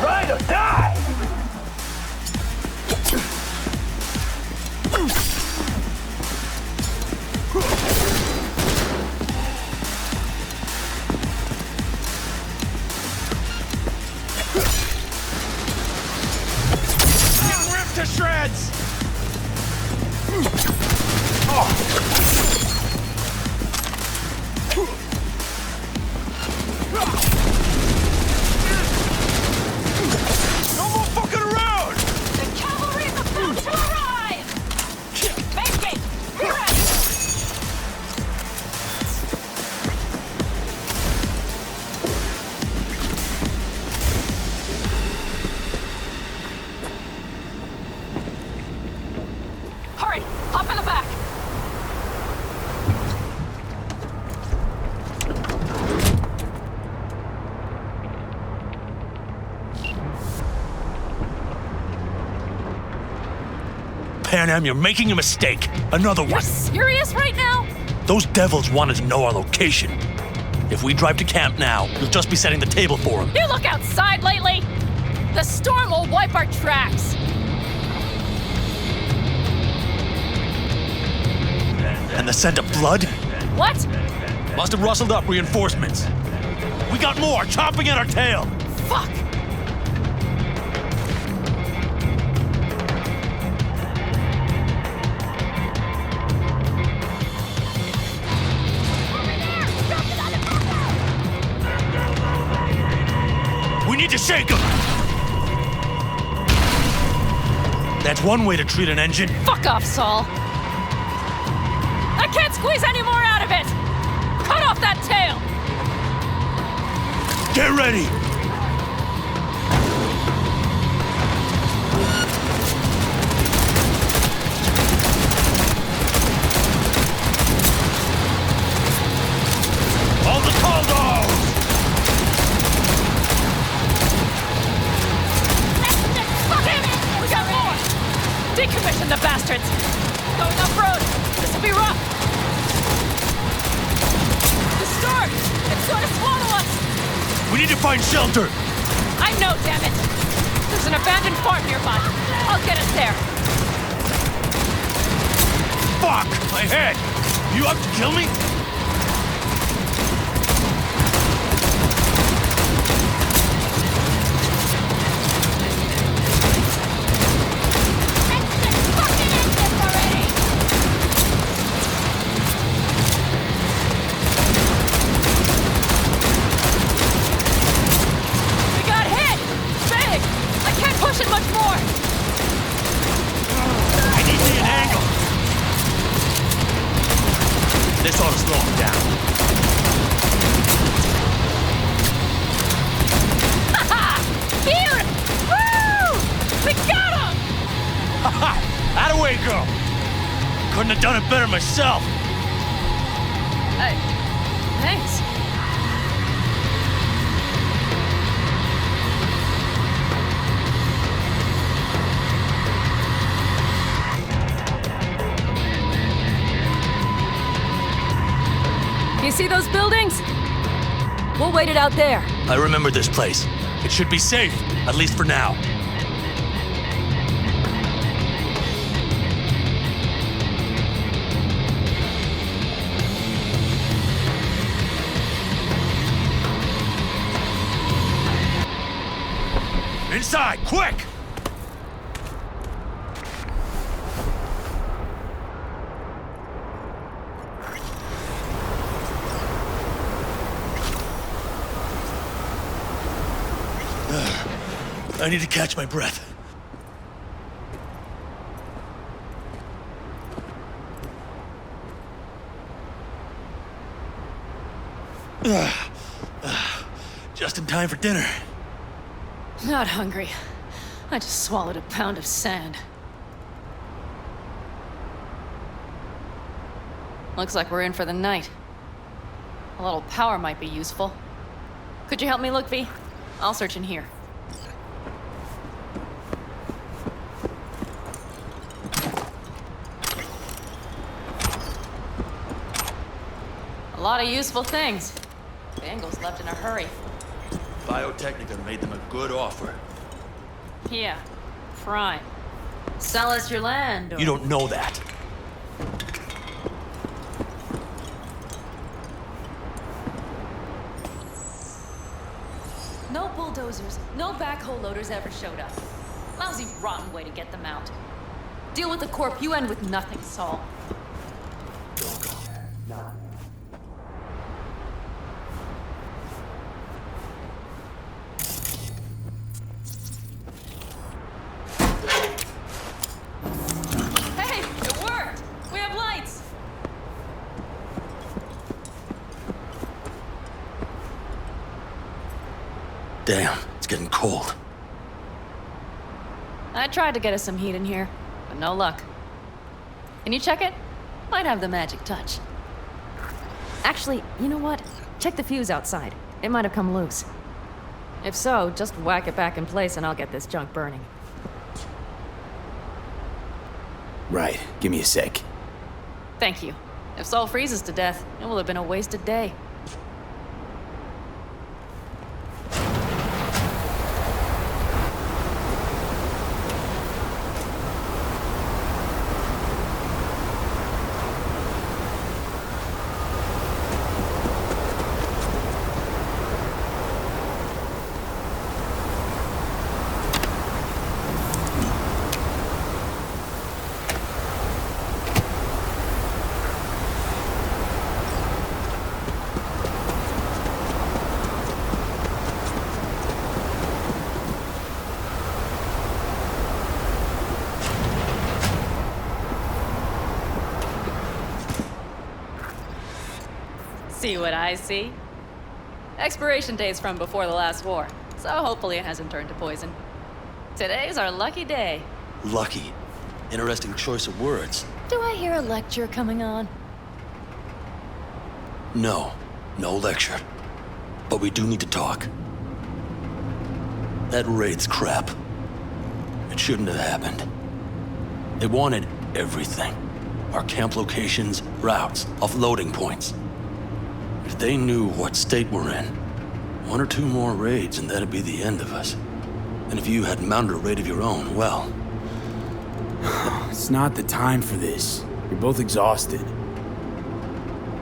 Ride or die! Get ripped to shreds! No more fucking around! The cavalry's about to arrive! Make it! Be ready! Hurry! Hop in the back! Panam, you're making a mistake. Another You're one. serious right now? Those devils wanted to know our location. If we drive to camp now, you'll just be setting the table for them. You look outside lately? The storm will wipe our tracks. And the scent of blood? What? Must have rustled up reinforcements. We got more chomping at our tail. Fuck! We need to shake them! That's one way to treat an engine. Fuck off, Saul. I can't squeeze any more out of it! Cut off that tail! Get ready! All the tall dogs! We got more! Decommission the bastards! Going off-road! This'll be rough! The storm! It's going to swallow us! We need to find shelter! I know, damn it! There's an abandoned farm nearby. I'll get us there. Fuck! My head! You out to kill me? This ought to slow him down. Ha-ha! Here! Woo! We got him! Ha-ha! Attaway, girl! Couldn't have done it better myself. Hey, thanks. You see those buildings? We'll wait it out there. I remember this place. It should be safe, at least for now. Inside, quick! I need to catch my breath. Just in time for dinner. Not hungry. I just swallowed a pound of sand. Looks like we're in for the night. A little power might be useful. Could you help me look, V? I'll search in here. A lot of useful things. Bangles left in a hurry. Biotechnica made them a good offer. Yeah, prime. Sell us your land, or... You don't know that. No bulldozers, no backhoe loaders ever showed up. Lousy, rotten way to get them out. Deal with the corp, you end with nothing, Saul. Hey, it worked! We have lights! Damn, it's getting cold. I tried to get us some heat in here, but no luck. Can you check it? Might have the magic touch. Actually, you know what? Check the fuse outside. It might have come loose. If so, just whack it back in place and I'll get this junk burning. Right, give me a sec. Thank you. If Saul freezes to death, it will have been a wasted day. See what I see? Expiration date's from before the last war, so hopefully it hasn't turned to poison. Today's our lucky day. Lucky. Interesting choice of words. Do I hear a lecture coming on? No. No lecture. But we do need to talk. That raid's crap. It shouldn't have happened. They wanted everything. Our camp locations, routes, offloading points. If they knew what state we're in, 1 or 2 more raids and that'd be the end of us. And if you had mounted a raid of your own, well... It's not the time for this. You're both exhausted.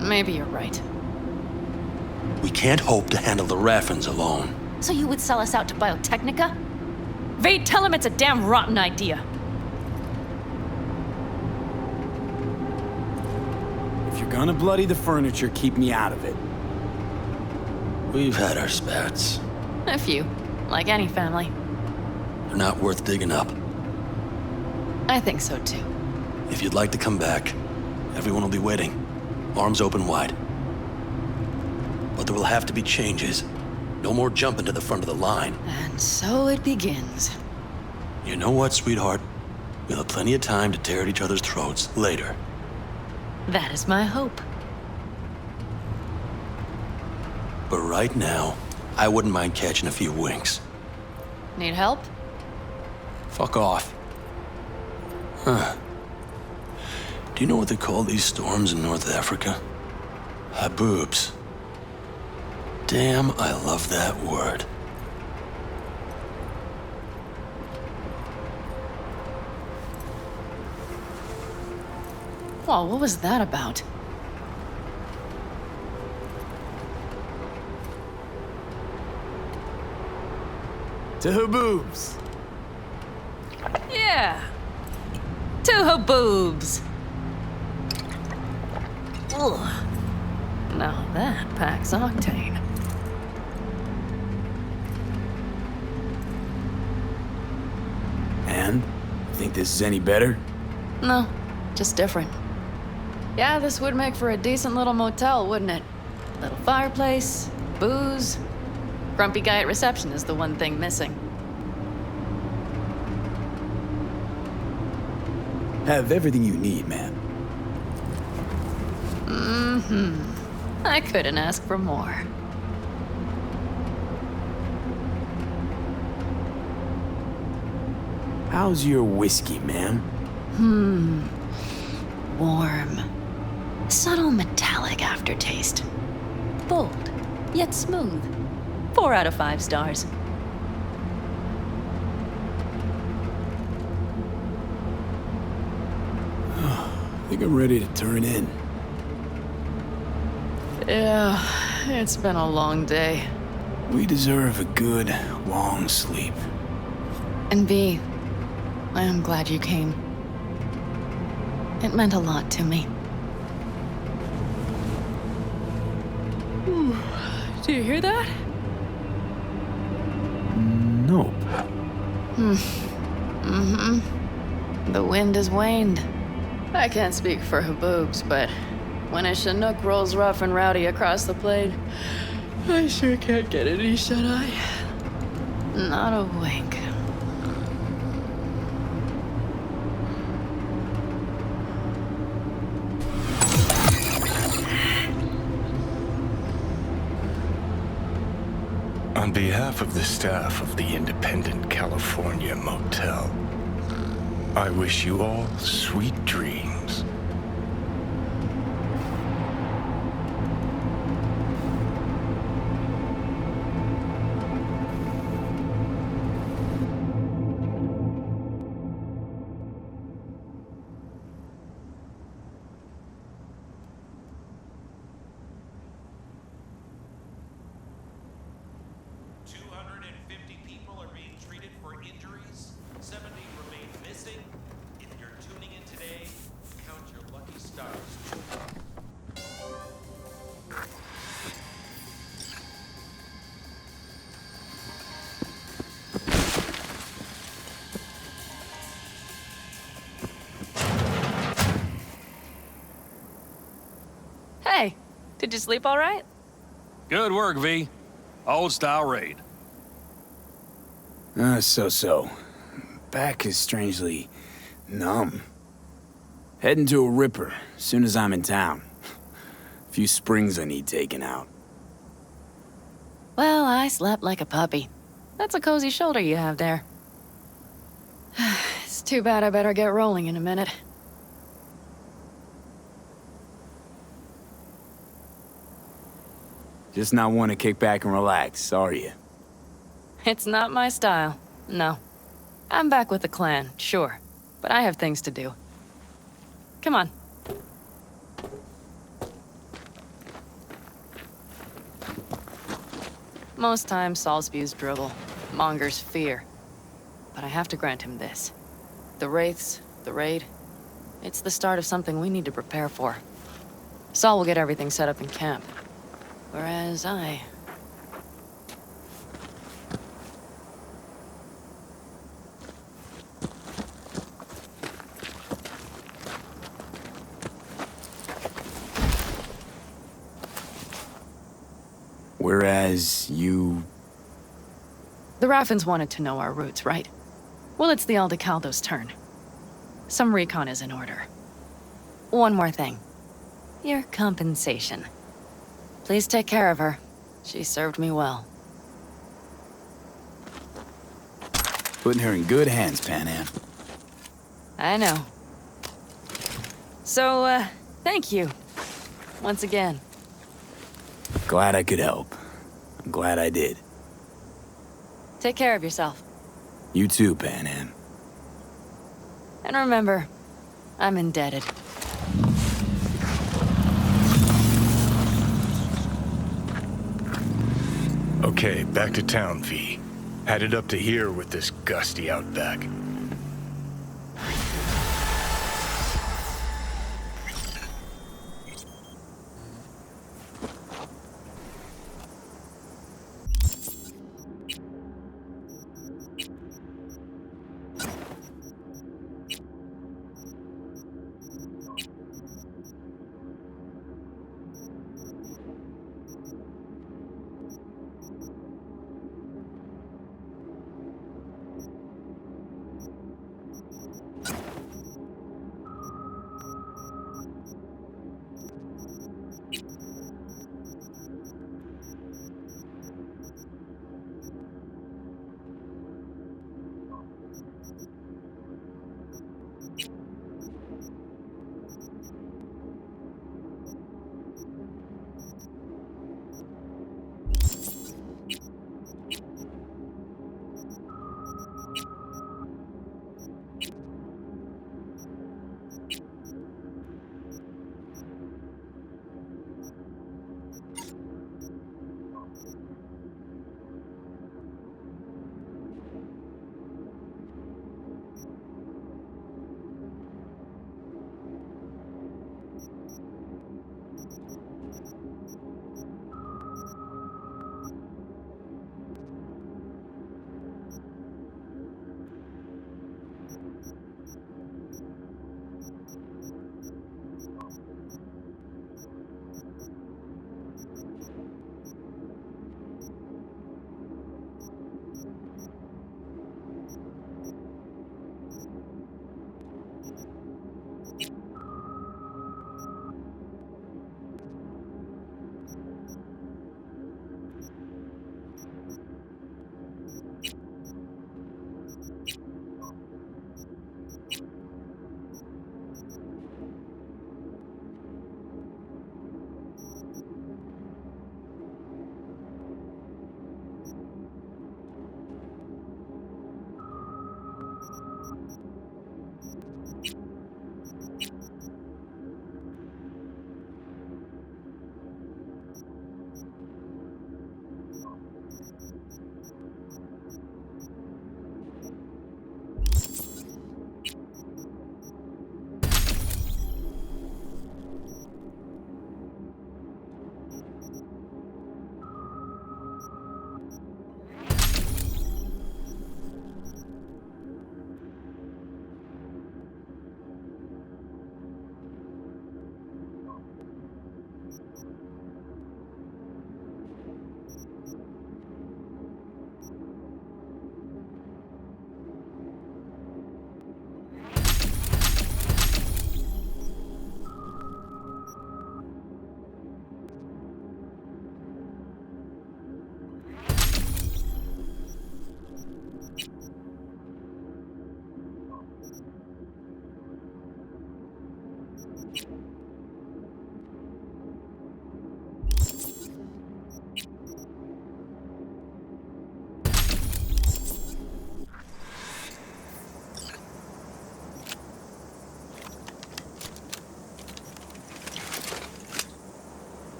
Maybe you're right. We can't hope to handle the Raffins alone. So you would sell us out to Biotechnica? Vade, tell him it's a damn rotten idea. If you're gonna bloody the furniture, keep me out of it. We've had our spats. A few, like any family. They're not worth digging up. I think so too. If you'd like to come back, everyone will be waiting. Arms open wide. But there will have to be changes. No more jumping to the front of the line. And so it begins. You know what, sweetheart? We'll have plenty of time to tear at each other's throats later. That is my hope. But right now, I wouldn't mind catching a few winks. Need help? Fuck off. Huh. Do you know what they call these storms in North Africa? Haboobs. Damn, I love that word. Well, what was that about? To Haboobs. Yeah. To Haboobs. Ugh. Now that packs octane. And? Think this is any better? No, just different. Yeah, this would make for a decent little motel, wouldn't it? Little fireplace, booze. Grumpy guy at reception is the one thing missing. Have everything you need, man. Mm-hmm. I couldn't ask for more. How's your whiskey, ma'am? Warm. Subtle metallic aftertaste. Bold, yet smooth. 4 out of 5 stars. I think I'm ready to turn in. Yeah, it's been a long day. We deserve a good, long sleep. And V, I am glad you came. It meant a lot to me. Do you hear that? Nope. The wind has waned. I can't speak for Haboobs, but when a Chinook rolls rough and rowdy across the plain, I sure can't get any shut-eye. Not a wink. On behalf of the staff of the Independent California Motel, I wish you all sweet dreams. Hey, did you sleep all right? Good work, V. Old style raid. So. Back is strangely numb. Heading to a ripper as soon as I'm in town. A few springs I need taken out. Well, I slept like a puppy. That's a cozy shoulder you have there. It's too bad I better get rolling in a minute. Just not want to kick back and relax, are you? It's not my style, no. I'm back with the clan, sure, but I have things to do. Come on. Most times, Saul spews drivel, mongers fear. But I have to grant him this. The Wraiths, the raid, it's the start of something we need to prepare for. Saul will get everything set up in camp. Whereas I... Whereas you... The Raffins wanted to know our roots, right? Well, it's the Aldecaldo's turn. Some recon is in order. One more thing. Your compensation. Please take care of her. She served me well. Putting her in good hands, Panam. I know. So, thank you. Once again. Glad I could help. I'm glad I did. Take care of yourself. You too, Panam. And remember, I'm indebted. Okay, back to town, V. Headed up to here with this gusty outback.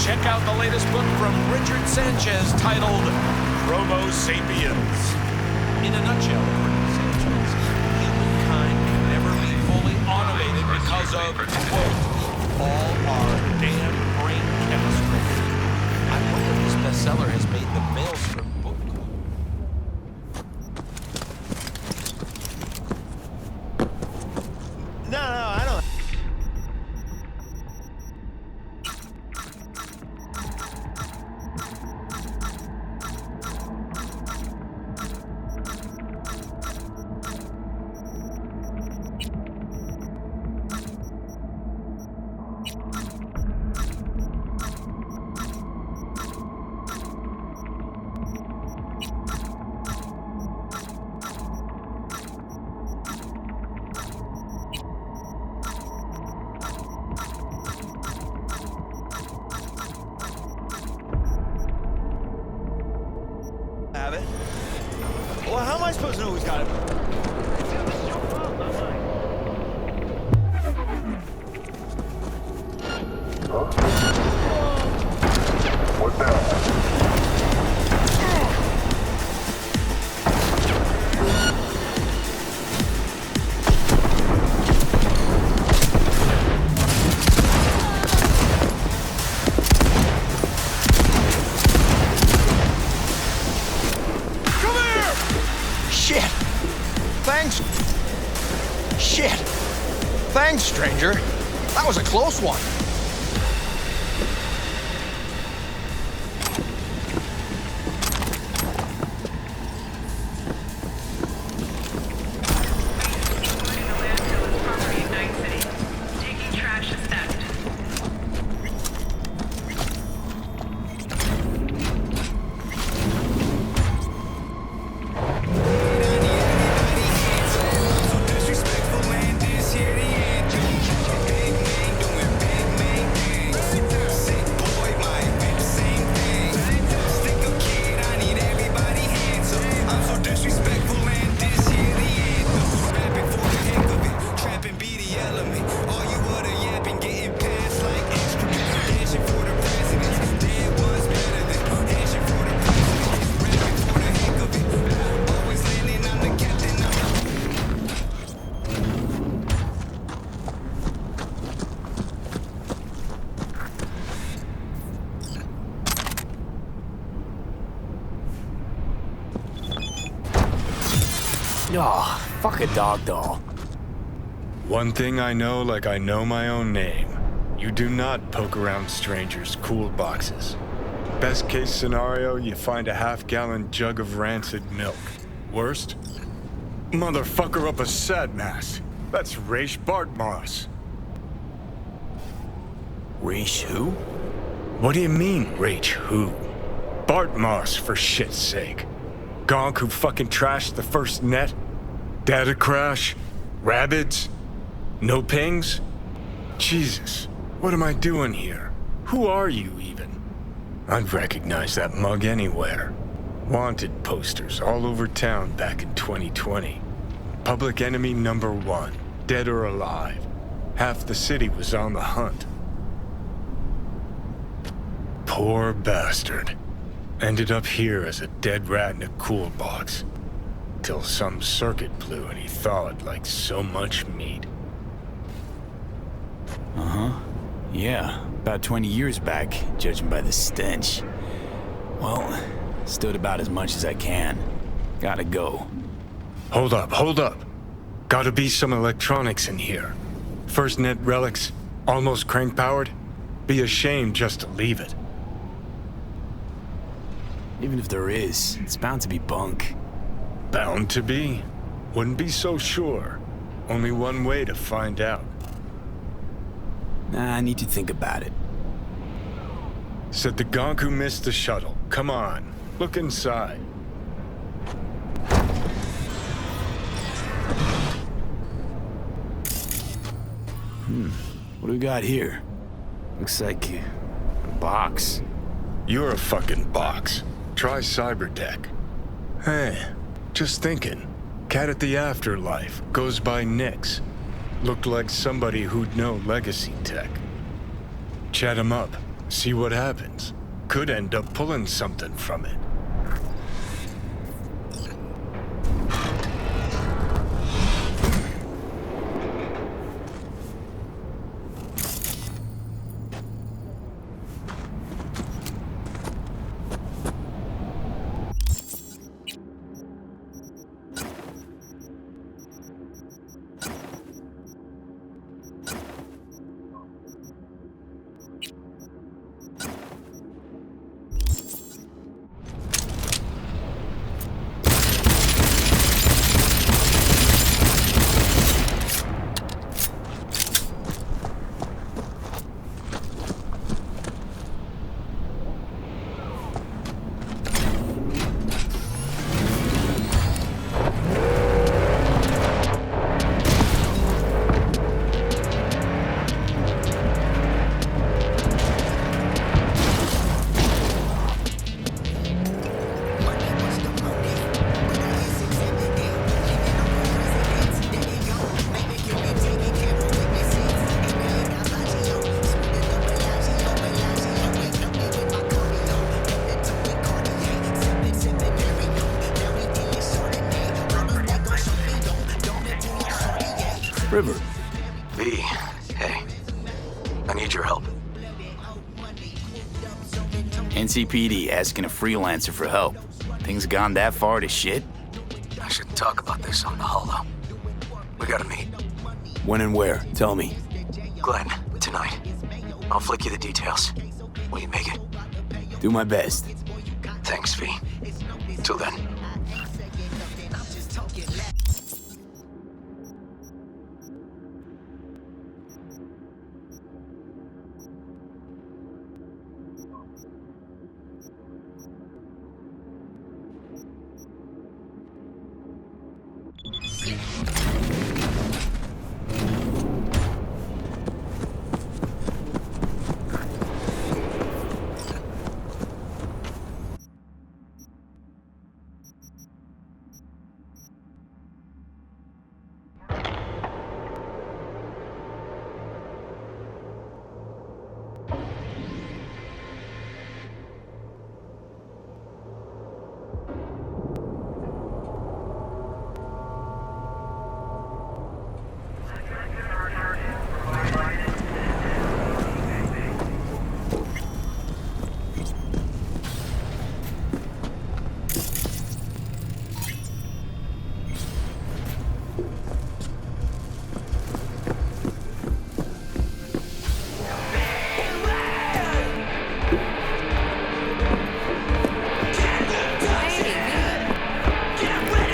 check out the latest book from Richard Sanchez titled Homo Sapiens. In a nutshell, according to Sanchez, humankind can never be fully automated because of, quote, all our damn brain chemistry. I wonder if this bestseller has made the Maelstrom book. No, I don't. Have it. Well, how am I supposed to know who's got it? What the hell? Shit! Thanks. Shit! Thanks, stranger. That was a close one. Oh, fuck a dog doll. One thing I know like I know my own name. You do not poke around strangers' cool boxes. Best case scenario, you find a half-gallon jug of rancid milk. Worst? Motherfucker up a sad mass. That's Raish Bartmoss. Raish who? What do you mean, Raish who? Bartmoss, for shit's sake. Gonk who fucking trashed the first net? Data crash? Rabbits? No pings? Jesus, what am I doing here? Who are you, even? I'd recognize that mug anywhere. Wanted posters all over town back in 2020. Public enemy #1, dead or alive. Half the city was on the hunt. Poor bastard. Ended up here as a dead rat in a cool box. Till some circuit blew and he thawed like so much meat. Uh-huh. Yeah, about 20 years back, judging by the stench. Well, stood about as much as I can. Gotta go. Hold up. Gotta be some electronics in here. First net relics, almost crank-powered. Be a shame just to leave it. Even if there is, it's bound to be bunk. Bound to be? Wouldn't be so sure. Only one way to find out. Nah, I need to think about it. Said the gonk who missed the shuttle. Come on, look inside. What do we got here? Looks like a box. You're a fucking box. Try Cybertech. Hey, just thinking. Cat at the Afterlife goes by Nix. Looked like somebody who'd know legacy tech. Chat him up. See what happens. Could end up pulling something from it. River. V, hey. I need your help. NCPD asking a freelancer for help. Things gone that far to shit? I shouldn't talk about this on the holo. We gotta meet. When and where? Tell me. Glenn, tonight. I'll flick you the details. Will you make it? Do my best. Thanks, V. Till then.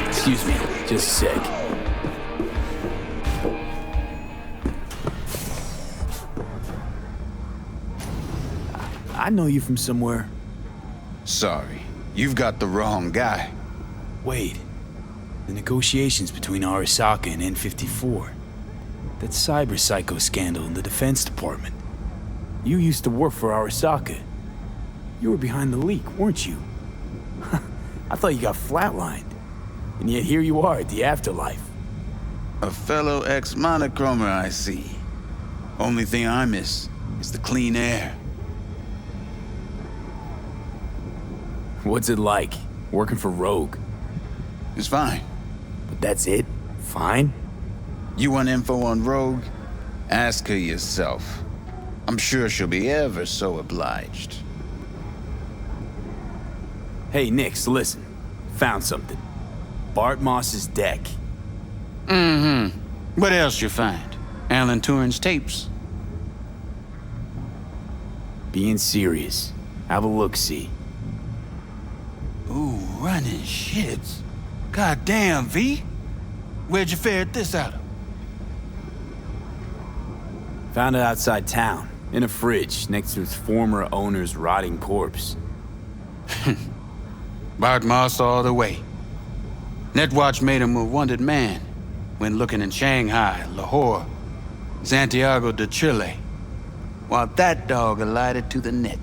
Excuse me, just a sec. I know you from somewhere. Sorry, you've got the wrong guy. Wait, the negotiations between Arasaka and N54. That cyber psycho scandal in the Defense Department. You used to work for Arasaka. You were behind the leak, weren't you? I thought you got flatlined. And yet here you are at the afterlife. A fellow ex-monochromer, I see. Only thing I miss is the clean air. What's it like, working for Rogue? It's fine. But that's it? Fine? You want info on Rogue? Ask her yourself. I'm sure she'll be ever so obliged. Hey, Nix, listen. Found something. Bart Moss's deck. Mm-hmm. What else you find? Alan Turing's tapes? Being serious. Have a look-see. Ooh, running ships. Goddamn, V. Where'd you ferret this out of? Found it outside town, in a fridge, next to its former owner's rotting corpse. Bart Moss all the way. Netwatch made him a wanted man when looking in Shanghai, Lahore, Santiago de Chile, while that dog alighted to the net.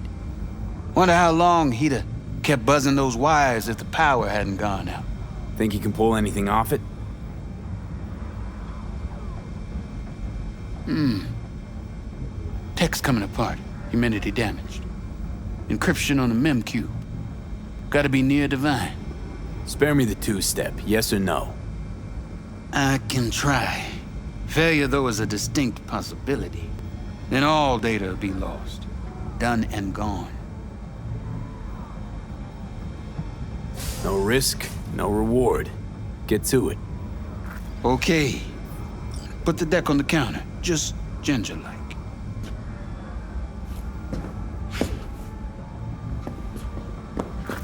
Wonder how long he'd have kept buzzing those wires if the power hadn't gone out. Think he can pull anything off it? Tech's coming apart. Humidity damaged. Encryption on the mem cube. Gotta be near divine. Spare me the two-step, yes or no? I can try. Failure, though, is a distinct possibility. Then all data will be lost. Done and gone. No risk, no reward. Get to it. Okay. Put the deck on the counter. Just ginger-like.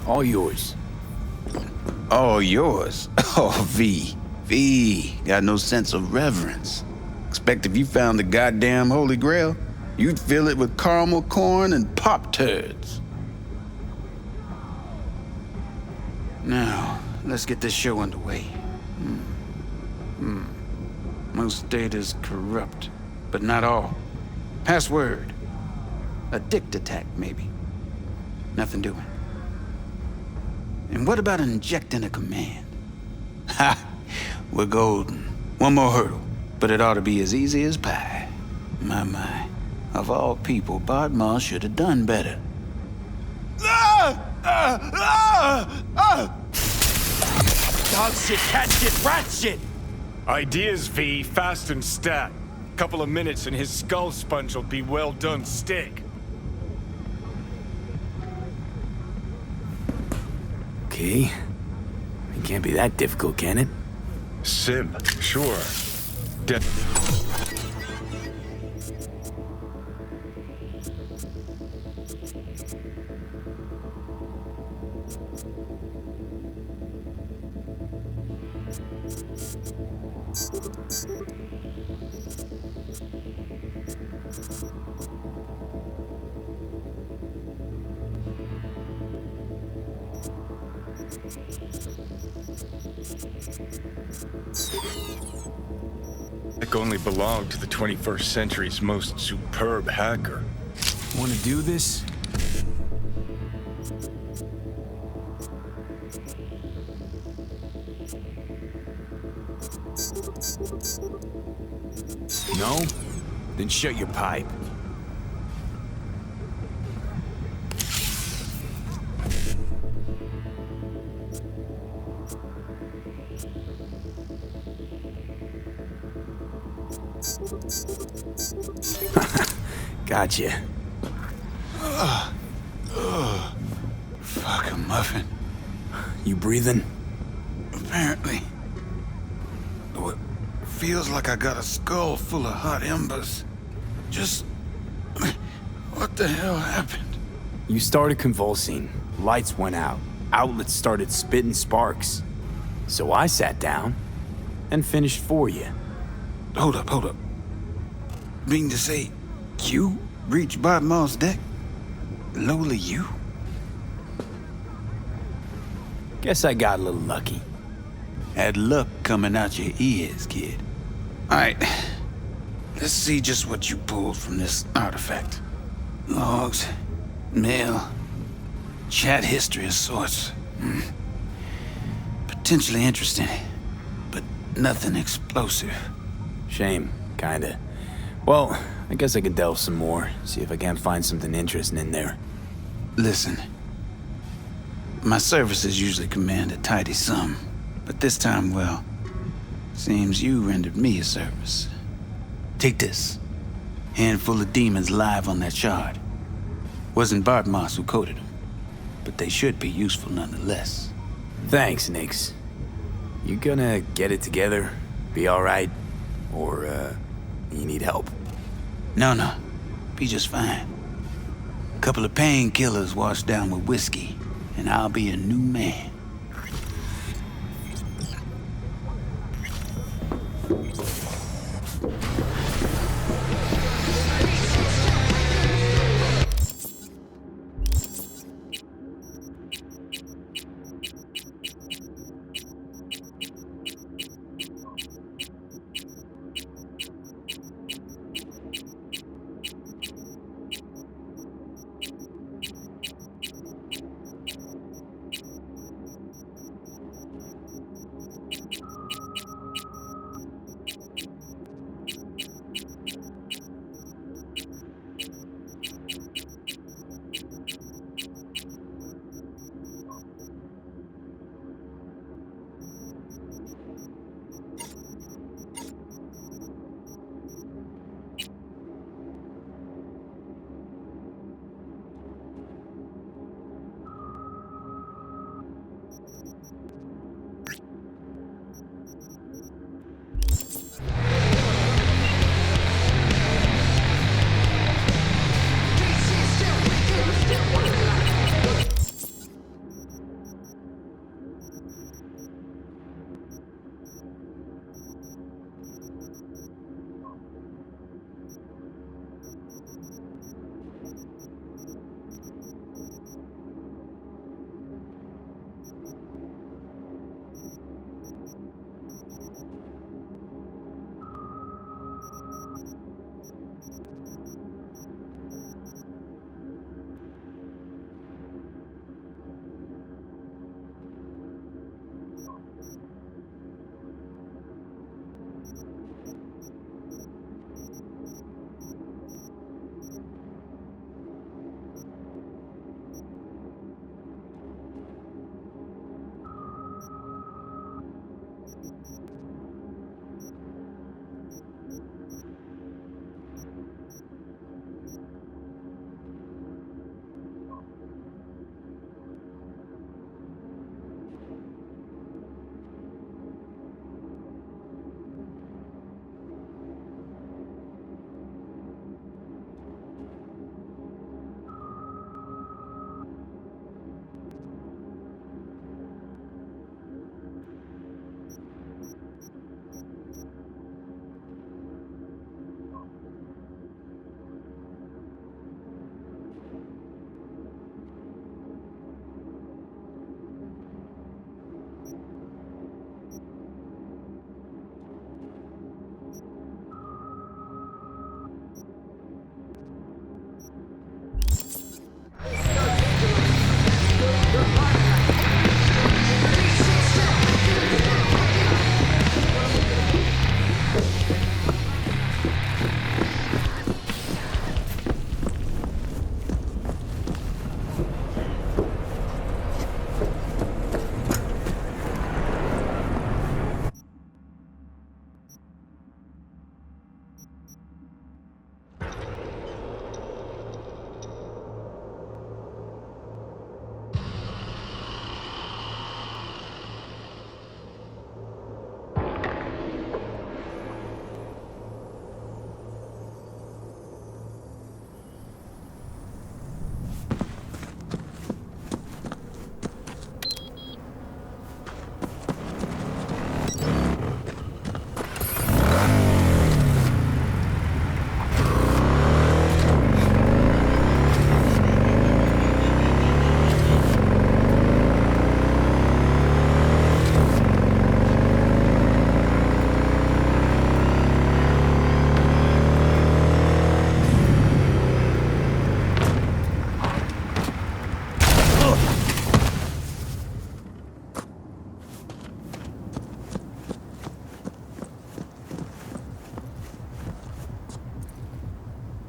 All yours. All yours? Oh, V. V. Got no sense of reverence. Expect if you found the goddamn Holy Grail, you'd fill it with caramel corn and Pop-Turds. Now, let's get this show underway. Most data's corrupt, but not all. Password. A dict attack, maybe. Nothing doing. And what about injecting a command? Ha! We're golden. One more hurdle, but it ought to be as easy as pie. My. Of all people, Bodmar should have done better. Dog shit, cat shit, rat shit! Ideas, V, fast and stat. Couple of minutes and his skull sponge will be well done steak. Okay. It can't be that difficult, can it? Sim, sure. It only belonged to the 21st century's most superb hacker. Want to do this? No? Then shut your pipe. Gotcha. Fuck a muffin. You breathing? Apparently. Though it feels like I got a skull full of hot embers. Just... what the hell happened? You started convulsing. Lights went out. Outlets started spitting sparks. So I sat down and finished for you. Hold up. Mean to say, you reached Bodmar's deck? Lowly you? Guess I got a little lucky. Had luck coming out your ears, kid. Alright, let's see just what you pulled from this artifact. Logs, mail, chat history of sorts. Potentially interesting, but nothing explosive. Shame, kinda. Well, I guess I can delve some more, see if I can't find something interesting in there. Listen, my services usually command a tidy sum, but this time, well, seems you rendered me a service. Take this. Handful of demons live on that shard. Wasn't Bartmoss who coded them, but they should be useful nonetheless. Thanks, Nix. You gonna get it together? Be alright? Or, you need help? No. Be just fine. Couple of painkillers washed down with whiskey, and I'll be a new man.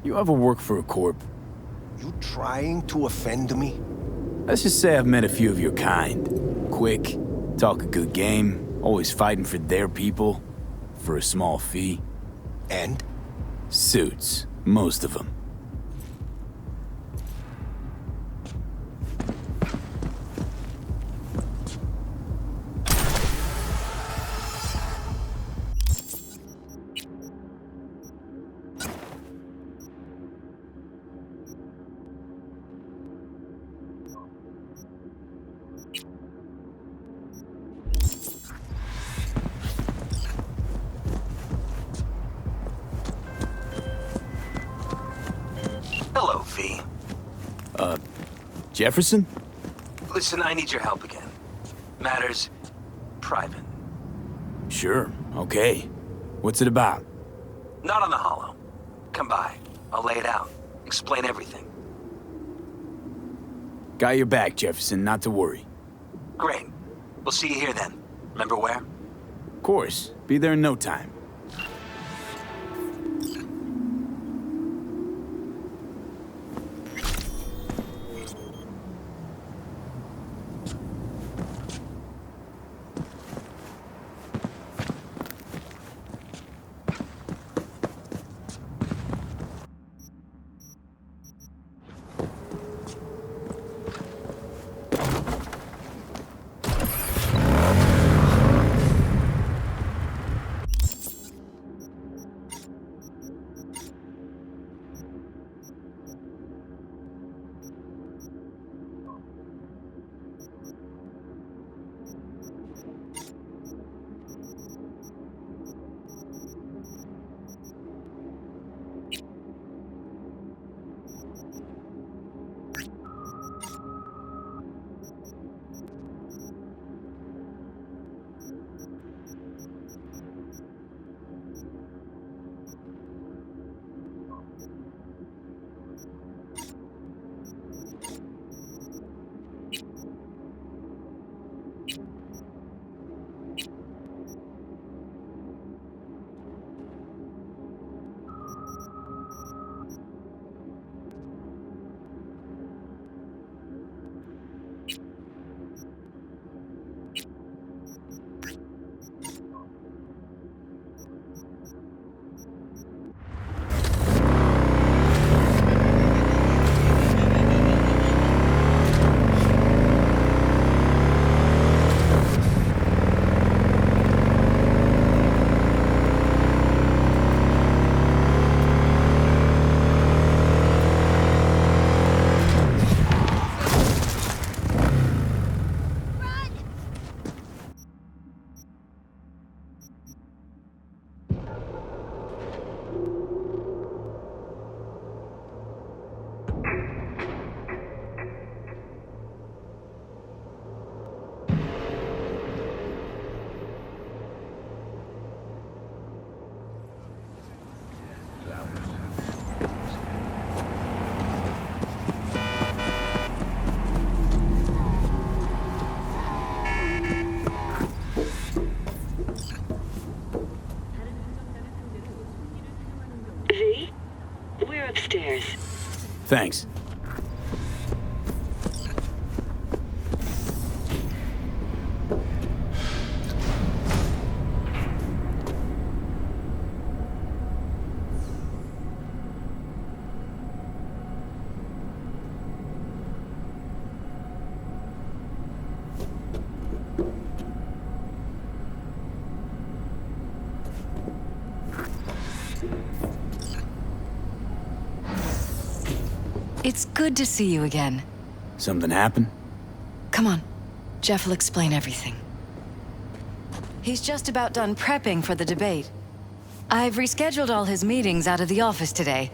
You ever work for a corp? You trying to offend me? Let's just say I've met a few of your kind. Quick, talk a good game, always fighting for their people, for a small fee. And? Suits, most of them. Hello, V. Jefferson? Listen, I need your help again. Matters private. Sure, okay. What's it about? Not on the hollow. Come by. I'll lay it out. Explain everything. Got your back, Jefferson, not to worry. Great. We'll see you here then. Remember where? Of course. Be there in no time. V? We're upstairs. Thanks. It's good to see you again. Something happened? Come on. Jeff will explain everything. He's just about done prepping for the debate. I've rescheduled all his meetings out of the office today.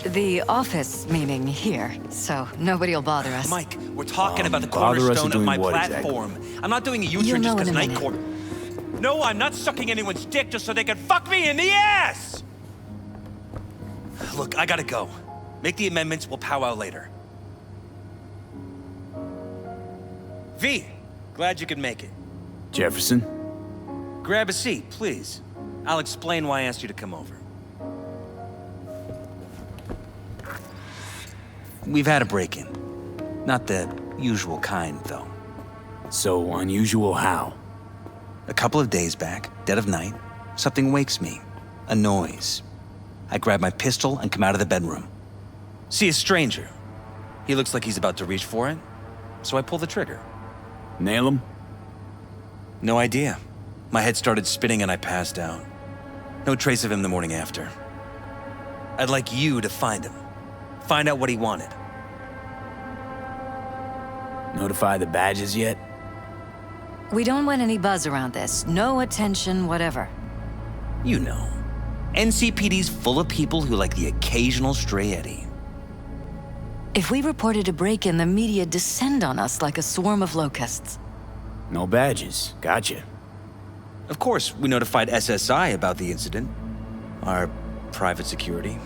The office meaning here, so nobody will bother us. Mike, we're talking about the bother us cornerstone of doing my what platform. I'm not doing a You'll U-turn just know in because a Night minute. Court. No, I'm not sucking anyone's dick just so they can fuck me in the ass! Look, I gotta go. Make the amendments, we'll powwow later. V, glad you could make it. Jefferson? Grab a seat, please. I'll explain why I asked you to come over. We've had a break-in. Not the usual kind, though. So unusual how? A couple of days back, dead of night, something wakes me. A noise. I grab my pistol and come out of the bedroom. See a stranger. He looks like he's about to reach for it, so I pull the trigger. Nail him? No idea. My head started spinning and I passed out. No trace of him the morning after. I'd like you to find him. Find out what he wanted. Notify the badges yet? We don't want any buzz around this. No attention, whatever. You know. NCPD's full of people who like the occasional stray Eddie. If we reported a break-in, the media descend on us like a swarm of locusts. No badges. Gotcha. Of course, we notified SSI about the incident. Our private security.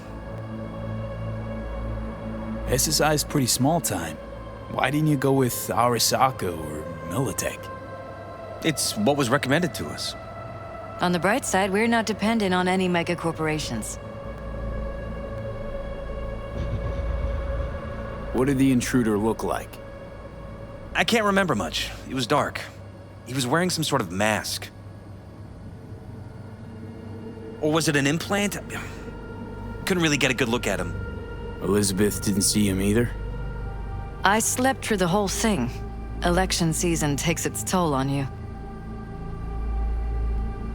SSI's pretty small time. Why didn't you go with Arasaka or Militech? It's what was recommended to us. On the bright side, we're not dependent on any mega corporations. What did the intruder look like? I can't remember much. It was dark. He was wearing some sort of mask. Or was it an implant? Couldn't really get a good look at him. Elizabeth didn't see him either? I slept through the whole thing. Election season takes its toll on you.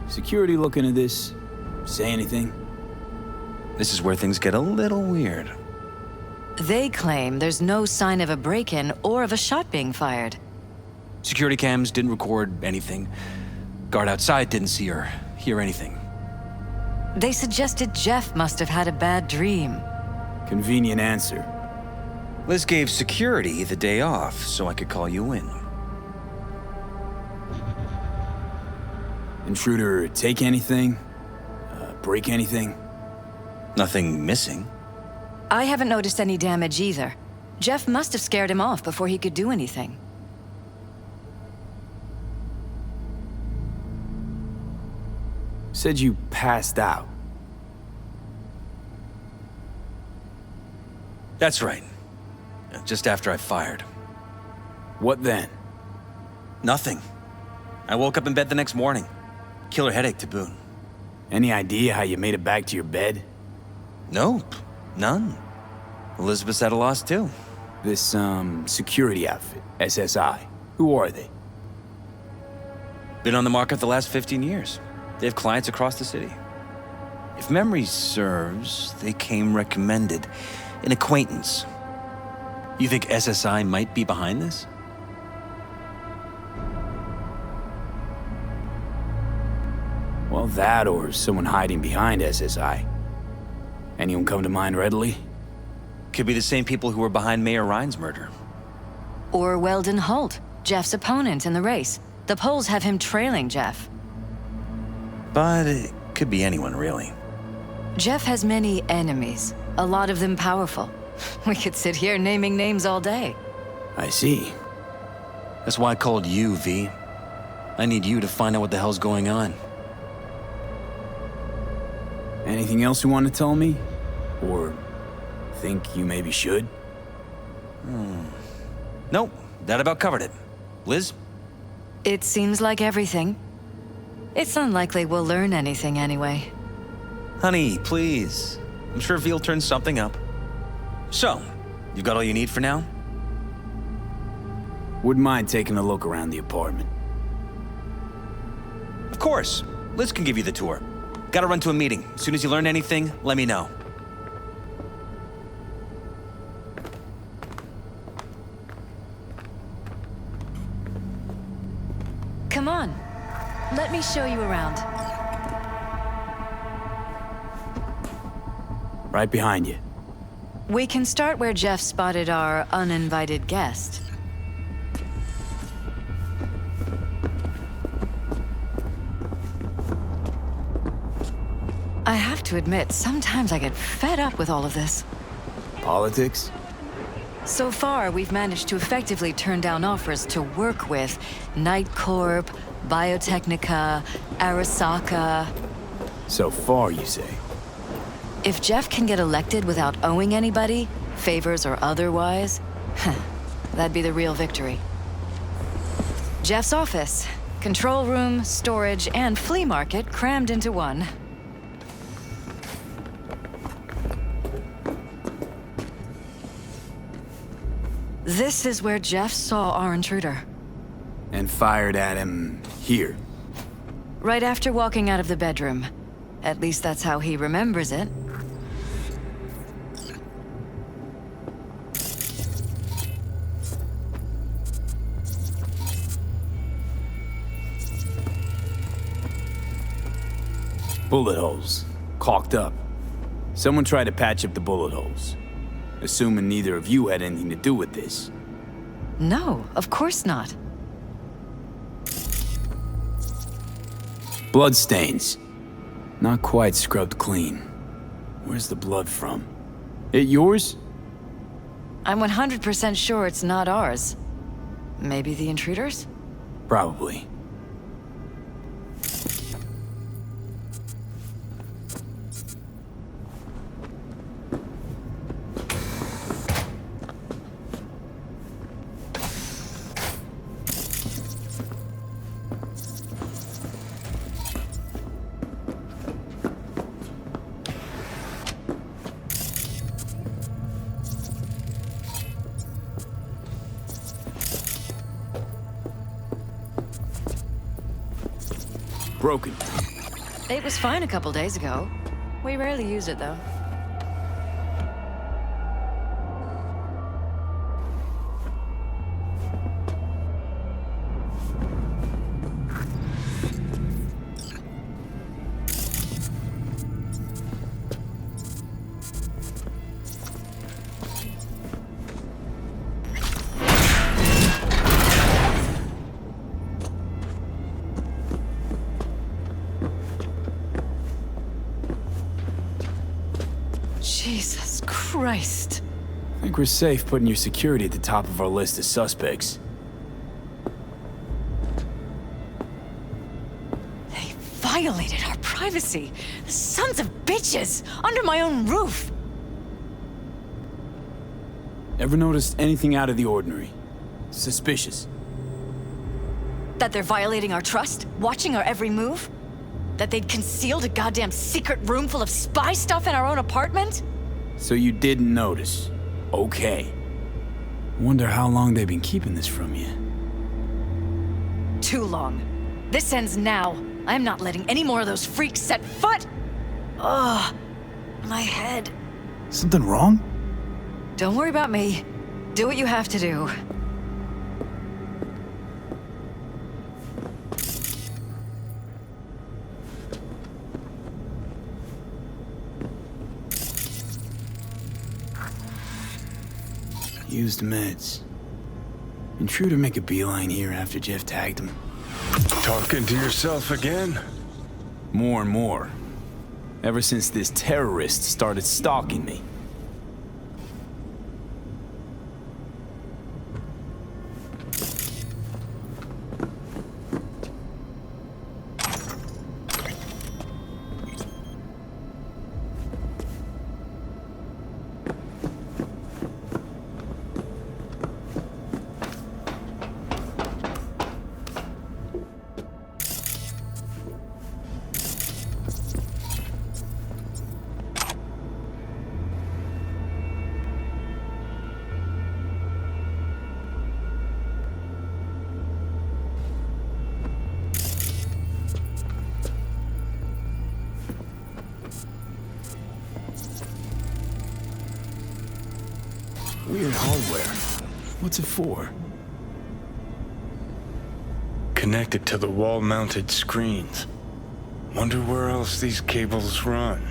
Security looking at this? Say anything? This is where things get a little weird. They claim there's no sign of a break-in or of a shot being fired. Security cams didn't record anything. Guard outside didn't see or hear anything. They suggested Jeff must have had a bad dream. Convenient answer. Liz gave security the day off so I could call you in. Intruder take anything? Break anything? Nothing missing. I haven't noticed any damage either. Jeff must have scared him off before he could do anything. Said you passed out. That's right. Just after I fired. What then? Nothing. I woke up in bed the next morning. Killer headache to boot. Any idea how you made it back to your bed? Nope. None. Elizabeth's at a loss too. This, security outfit, SSI. Who are they? Been on the market the last 15 years. They have clients across the city. If memory serves, they came recommended. An acquaintance. You think SSI might be behind this? Well, that or someone hiding behind SSI. Anyone come to mind readily? Could be the same people who were behind Mayor Ryan's murder. Or Weldon Holt, Jeff's opponent in the race. The polls have him trailing Jeff. But it could be anyone, really. Jeff has many enemies, a lot of them powerful. We could sit here naming names all day. I see. That's why I called you, V. I need you to find out what the hell's going on. Anything else you want to tell me? Or think you maybe should? Nope, that about covered it. Liz? It seems like everything. It's unlikely we'll learn anything anyway. Honey, please. I'm sure V'll turn something up. So, you've got all you need for now? Wouldn't mind taking a look around the apartment. Of course. Liz can give you the tour. Gotta run to a meeting. As soon as you learn anything, let me know. Come on. Let me show you around. Right behind you. We can start where Jeff spotted our uninvited guest. I have to admit, sometimes I get fed up with all of this. Politics? So far, we've managed to effectively turn down offers to work with Night Corp, Biotechnica, Arasaka. So far, you say? If Jeff can get elected without owing anybody, favors or otherwise, that'd be the real victory. Jeff's office. Control room, storage, and flea market crammed into one. This is where Jeff saw our intruder. And fired at him here. Right after walking out of the bedroom. At least that's how he remembers it. Bullet holes. Caulked up. Someone tried to patch up the bullet holes. Assuming neither of you had anything to do with this. No, of course not. Bloodstains. Not quite scrubbed clean. Where's the blood from? It yours? I'm 100% sure it's not ours. Maybe the intruders? Probably. Broken. It was fine a couple days ago. We rarely use it, though. Jesus Christ. I think we're safe putting your security at the top of our list of suspects. They violated our privacy. The sons of bitches! Under my own roof! Ever noticed anything out of the ordinary? Suspicious? That they're violating our trust? Watching our every move? That they'd concealed a goddamn secret room full of spy stuff in our own apartment? So you didn't notice. Okay. Wonder how long they've been keeping this from you. Too long. This ends now. I'm not letting any more of those freaks set foot! Ugh. My head. Something wrong? Don't worry about me. Do what you have to do. Used meds. Intruder make a beeline here after Jeff tagged him. Talking to yourself again? More and more. Ever since this terrorist started stalking me. Weird hardware. What's it for? Connected to the wall-mounted screens. Wonder where else these cables run.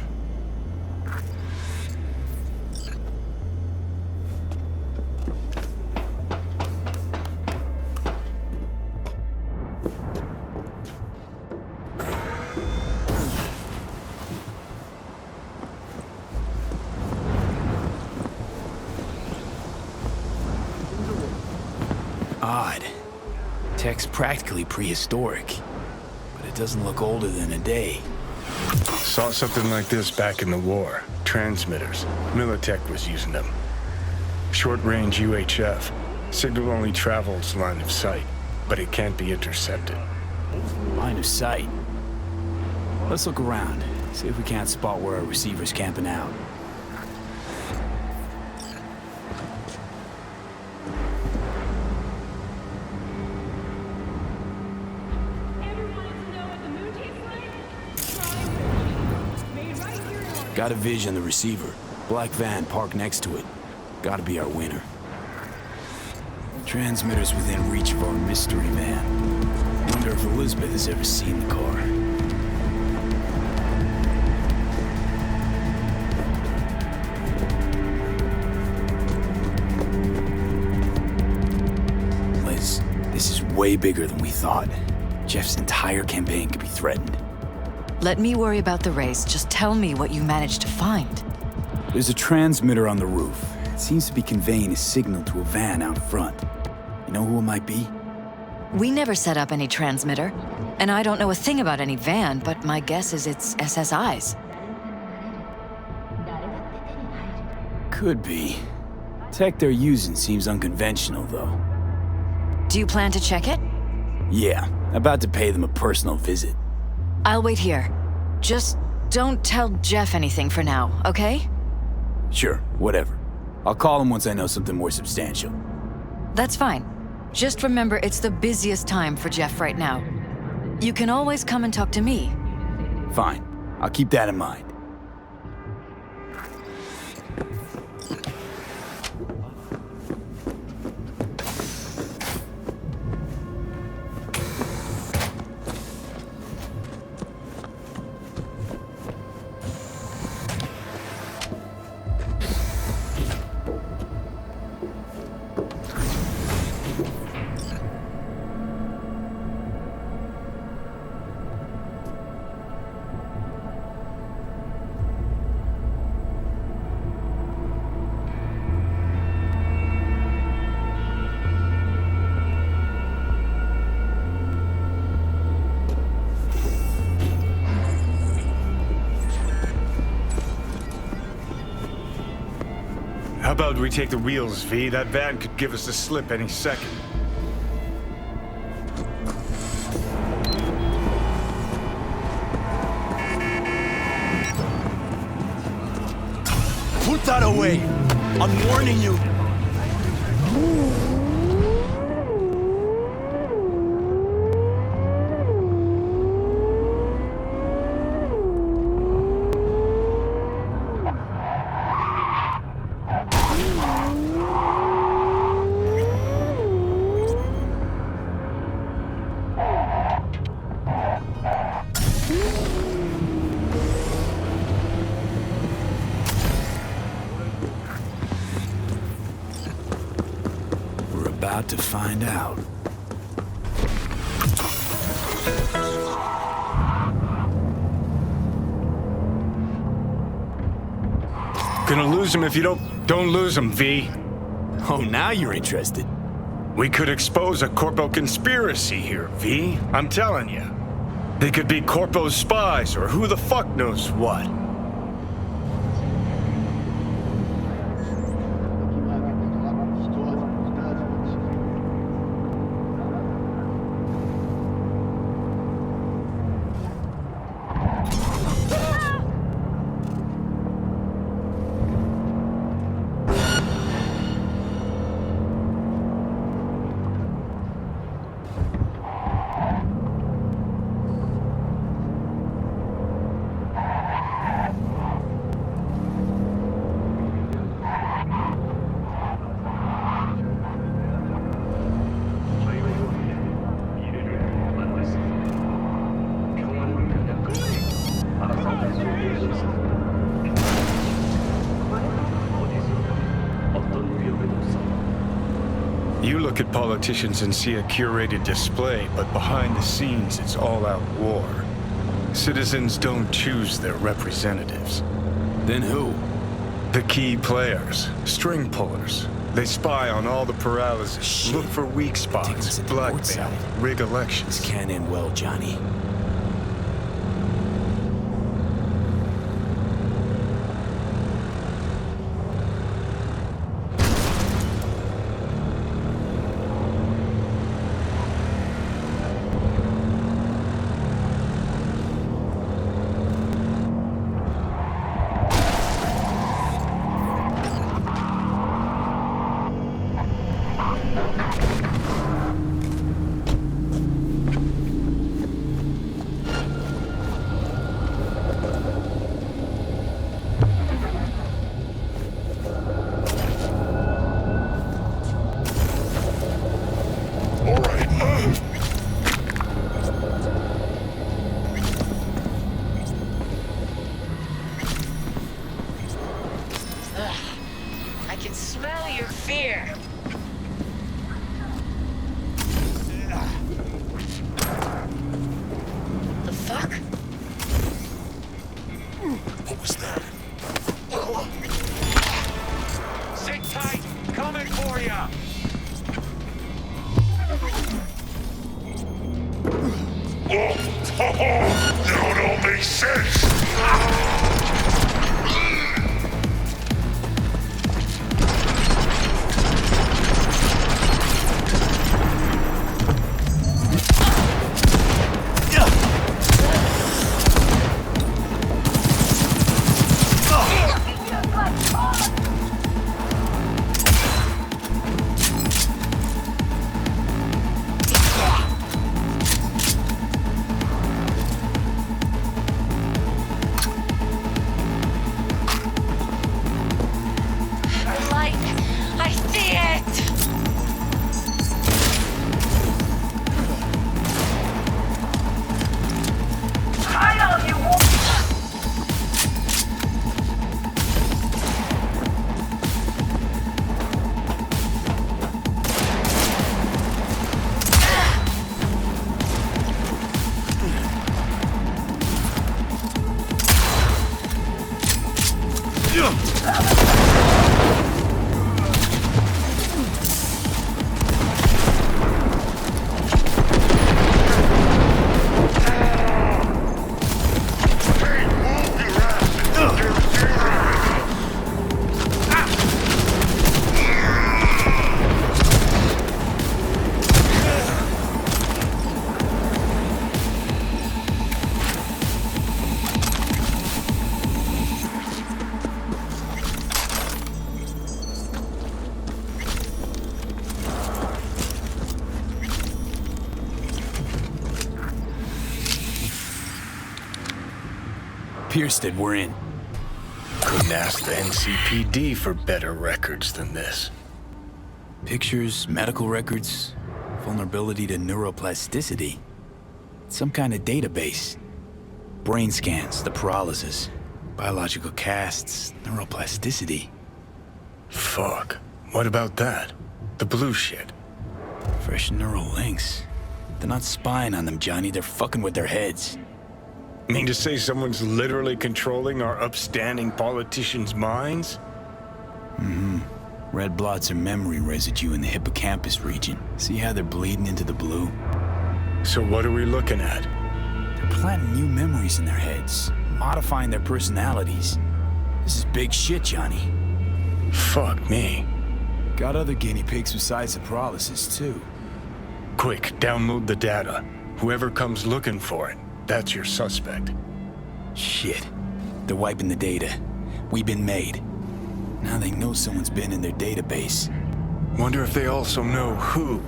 Odd. Tech's practically prehistoric, but it doesn't look older than a day. Saw something like this back in the war. Transmitters. Militech was using them. Short-range UHF. Signal only travels line of sight, but it can't be intercepted. Line of sight. Let's look around. See if we can't spot where our receiver's camping out. Got a vision of the receiver. Black van parked next to it. Gotta be our winner. Transmitter's within reach of our mystery van. Wonder if Elizabeth has ever seen the car. Liz, this is way bigger than we thought. Jeff's entire campaign could be threatened. Let me worry about the race. Just tell me what you managed to find. There's a transmitter on the roof. It seems to be conveying a signal to a van out front. You know who it might be? We never set up any transmitter, and I don't know a thing about any van, but my guess is it's SSI's. Could be. Tech they're using seems unconventional, though. Do you plan to check it? Yeah, about to pay them a personal visit. I'll wait here. Just don't tell Jeff anything for now, okay? Sure, whatever. I'll call him once I know something more substantial. That's fine. Just remember it's the busiest time for Jeff right now. You can always come and talk to me. Fine. I'll keep that in mind. How about we take the wheels, V? That van could give us a slip any second. Put that away! I'm warning you! About to find out. Gonna lose him if you don't lose him, V. Oh, now you're interested. We could expose a Corpo conspiracy here, V. I'm telling you. They could be Corpo's spies or who the fuck knows what. You look at politicians and see a curated display, but behind the scenes it's all-out war. Citizens don't choose their representatives. Then who? The key players, string pullers. They spy on all the paralysis, look for weak spots, blackmail, rig elections. This can't end well, Johnny. can smell your fear. The fuck? What was that? Sit tight! Coming for ya! Now it all makes sense! Piersted, we're in. Couldn't ask the NCPD for better records than this. Pictures, medical records, vulnerability to neuroplasticity. Some kind of database. Brain scans, the paralysis, biological casts, neuroplasticity. Fuck. What about that? The blue shit. Fresh neural links. They're not spying on them, Johnny. They're fucking with their heads. Mean to say someone's literally controlling our upstanding politicians' minds? Mm-hmm. Red blots are memory residue in the hippocampus region. See how they're bleeding into the blue? So what are we looking at? They're planting new memories in their heads, modifying their personalities. This is big shit, Johnny. Fuck me. Got other guinea pigs besides the paralysis, too. Quick, download the data. Whoever comes looking for it, that's your suspect. Shit. They're wiping the data. We've been made. Now they know someone's been in their database. Wonder if they also know who.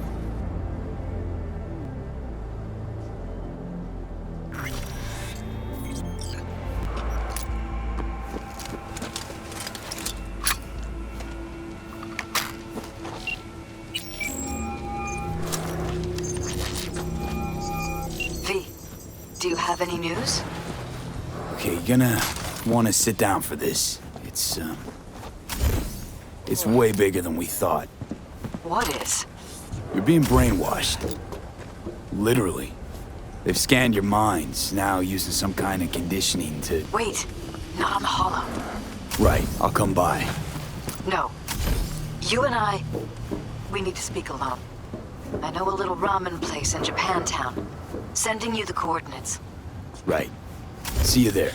V, do you have any news? Okay, you're gonna want to sit down for this. It's way bigger than we thought. What is? You're being brainwashed. Literally. They've scanned your minds, now using some kind of conditioning to... Wait, not on the hollow. Right, I'll come by. No. You and we need to speak alone. I know a little ramen place in Japantown. Sending you the coordinates. Right. See you there.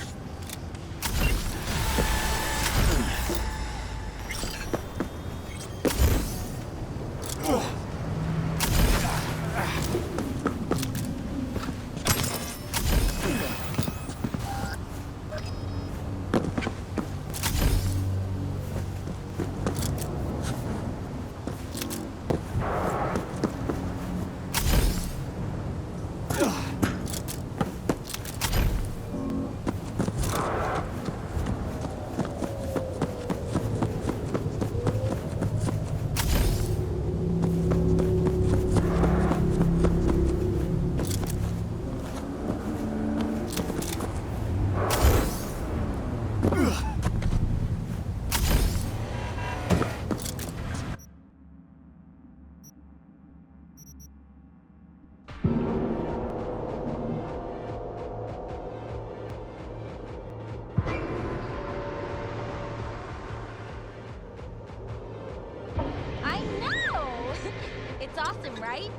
awesome, right?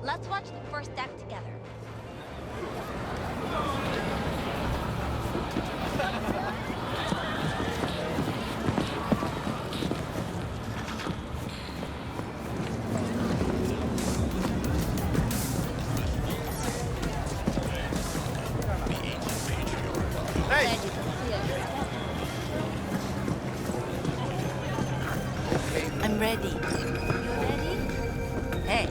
Let's watch the first act together. I'm ready. Hey.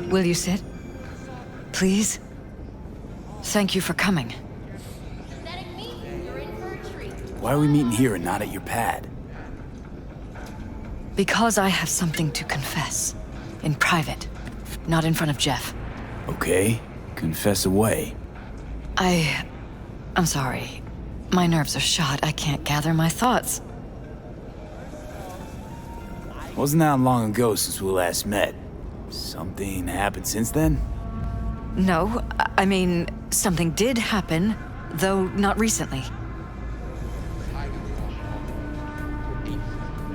Will you sit? Please? Thank you for coming. Why are we meeting here and not at your pad? Because I have something to confess. In private. Not in front of Jeff. Okay, confess away. I'm sorry. My nerves are shot. I can't gather my thoughts. Wasn't that long ago since we last met? Something happened since then? No, I mean, something did happen, though not recently.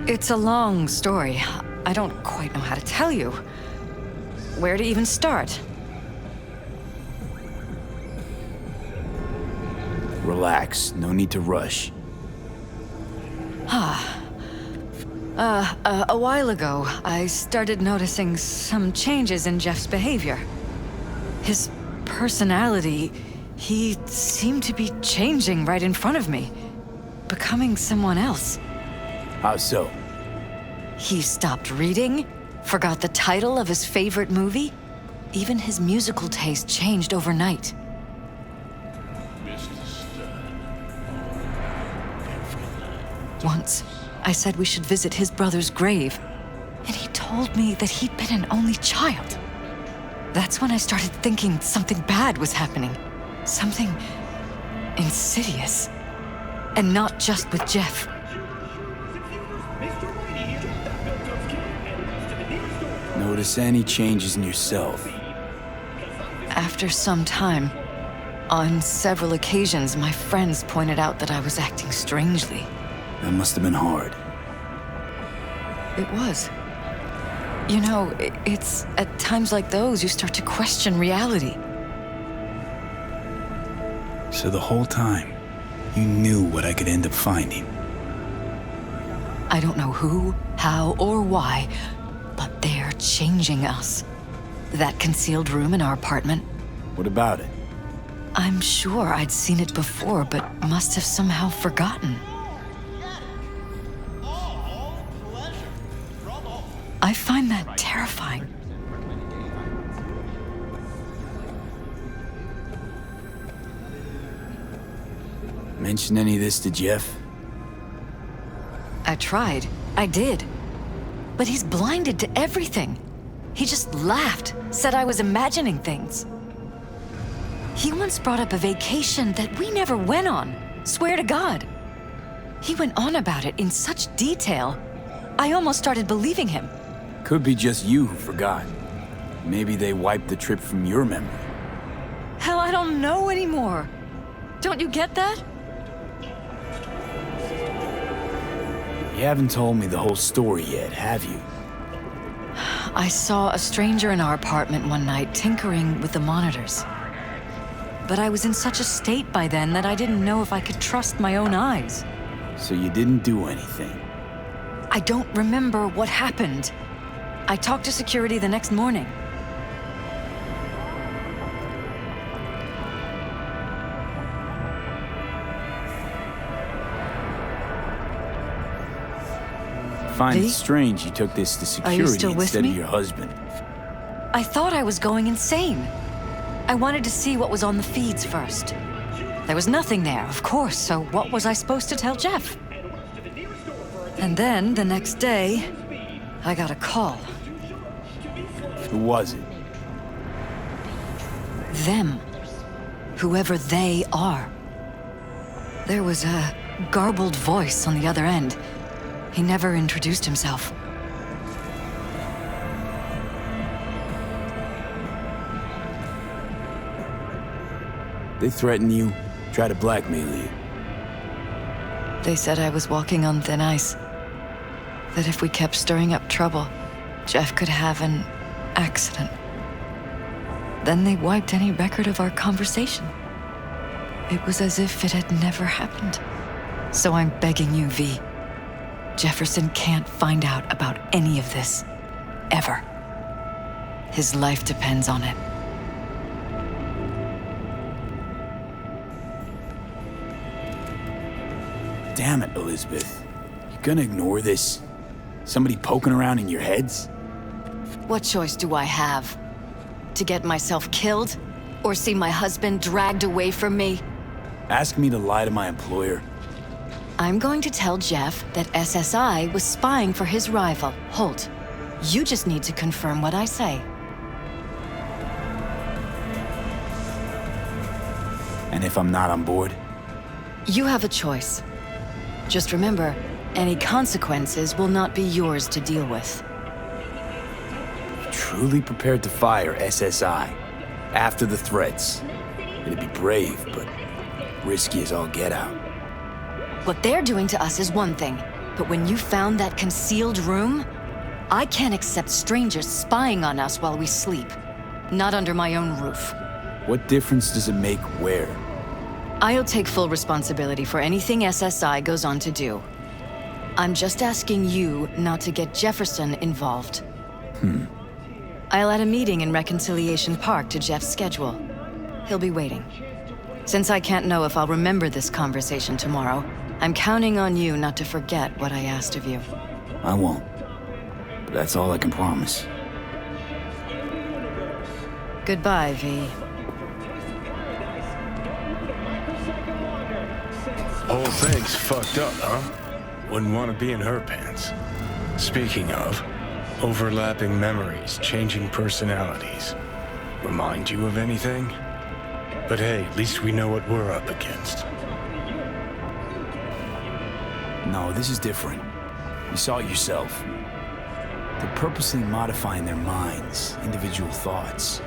It's a long story. I don't quite know how to tell you. Where to even start? Relax, no need to rush. A while ago, I started noticing some changes in Jeff's behavior. His personality, he seemed to be changing right in front of me. Becoming someone else. How so? He stopped reading, forgot the title of his favorite movie. Even his musical taste changed overnight. Once, I said we should visit his brother's grave, and he told me that he'd been an only child. That's when I started thinking something bad was happening. Something insidious. And not just with Jeff. Notice any changes in yourself? After some time, on several occasions, my friends pointed out that I was acting strangely. That must have been hard. It was. You know, it's at times like those you start to question reality. So the whole time, you knew what I could end up finding. I don't know who, how, or why, but they're changing us. That concealed room in our apartment. What about it? I'm sure I'd seen it before, but must have somehow forgotten. I find that terrifying. Mention any of this to Jeff? I tried. I did. But he's blinded to everything. He just laughed, said I was imagining things. He once brought up a vacation that we never went on. Swear to God. He went on about it in such detail. I almost started believing him. Could be just you who forgot. Maybe they wiped the trip from your memory. Hell, I don't know anymore. Don't you get that? You haven't told me the whole story yet, have you? I saw a stranger in our apartment one night tinkering with the monitors. But I was in such a state by then that I didn't know if I could trust my own eyes. So you didn't do anything? I don't remember what happened. I talked to security the next morning. Find it strange you took this to security instead of your husband. I thought I was going insane. I wanted to see what was on the feeds first. There was nothing there, of course, so what was I supposed to tell Jeff? And then, the next day, I got a call. Who was it? Them. Whoever they are. There was a garbled voice on the other end. He never introduced himself. They threaten you, try to blackmail you. They said I was walking on thin ice. That if we kept stirring up trouble, Jeff could have an accident. Then they wiped any record of our conversation. It was as if it had never happened. So I'm begging you, V. Jefferson can't find out about any of this. Ever. His life depends on it. Damn it, Elizabeth. You gonna ignore this? Somebody poking around in your heads? What choice do I have? To get myself killed? Or see my husband dragged away from me? Ask me to lie to my employer. I'm going to tell Jeff that SSI was spying for his rival, Holt. You just need to confirm what I say. And if I'm not on board? You have a choice. Just remember, any consequences will not be yours to deal with. Truly prepared to fire SSI after the threats. It'd be brave, but risky as all get out. What they're doing to us is one thing, but when you found that concealed room, I can't accept strangers spying on us while we sleep. Not under my own roof. What difference does it make where? I'll take full responsibility for anything SSI goes on to do. I'm just asking you not to get Jefferson involved. I'll add a meeting in Reconciliation Park to Jeff's schedule. He'll be waiting. Since I can't know if I'll remember this conversation tomorrow, I'm counting on you not to forget what I asked of you. I won't. But that's all I can promise. Goodbye, V. Whole thing's fucked up, huh? Wouldn't want to be in her pants. Speaking of, overlapping memories, changing personalities. Remind you of anything? But hey, at least we know what we're up against. No, this is different. You saw it yourself. They're purposely modifying their minds, individual thoughts.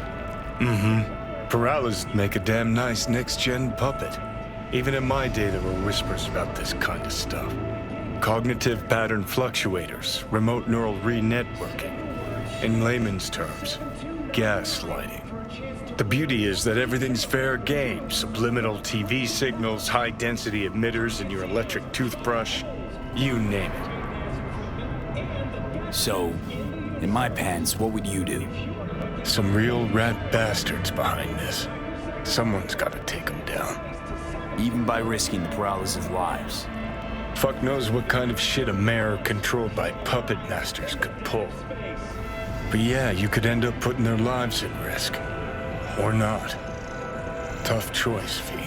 Peralez make a damn nice next-gen puppet. Even in my day, there were whispers about this kind of stuff. Cognitive pattern fluctuators, remote neural re-networking. In layman's terms, gaslighting. The beauty is that everything's fair game. Subliminal TV signals, high-density emitters in your electric toothbrush. You name it. So, in my pants, what would you do? Some real rat bastards behind this. Someone's got to take them down. Even by risking the Peralez's lives. Fuck knows what kind of shit a mayor controlled by puppet masters could pull. But yeah, you could end up putting their lives at risk. Or not. Tough choice, V.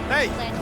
Hey!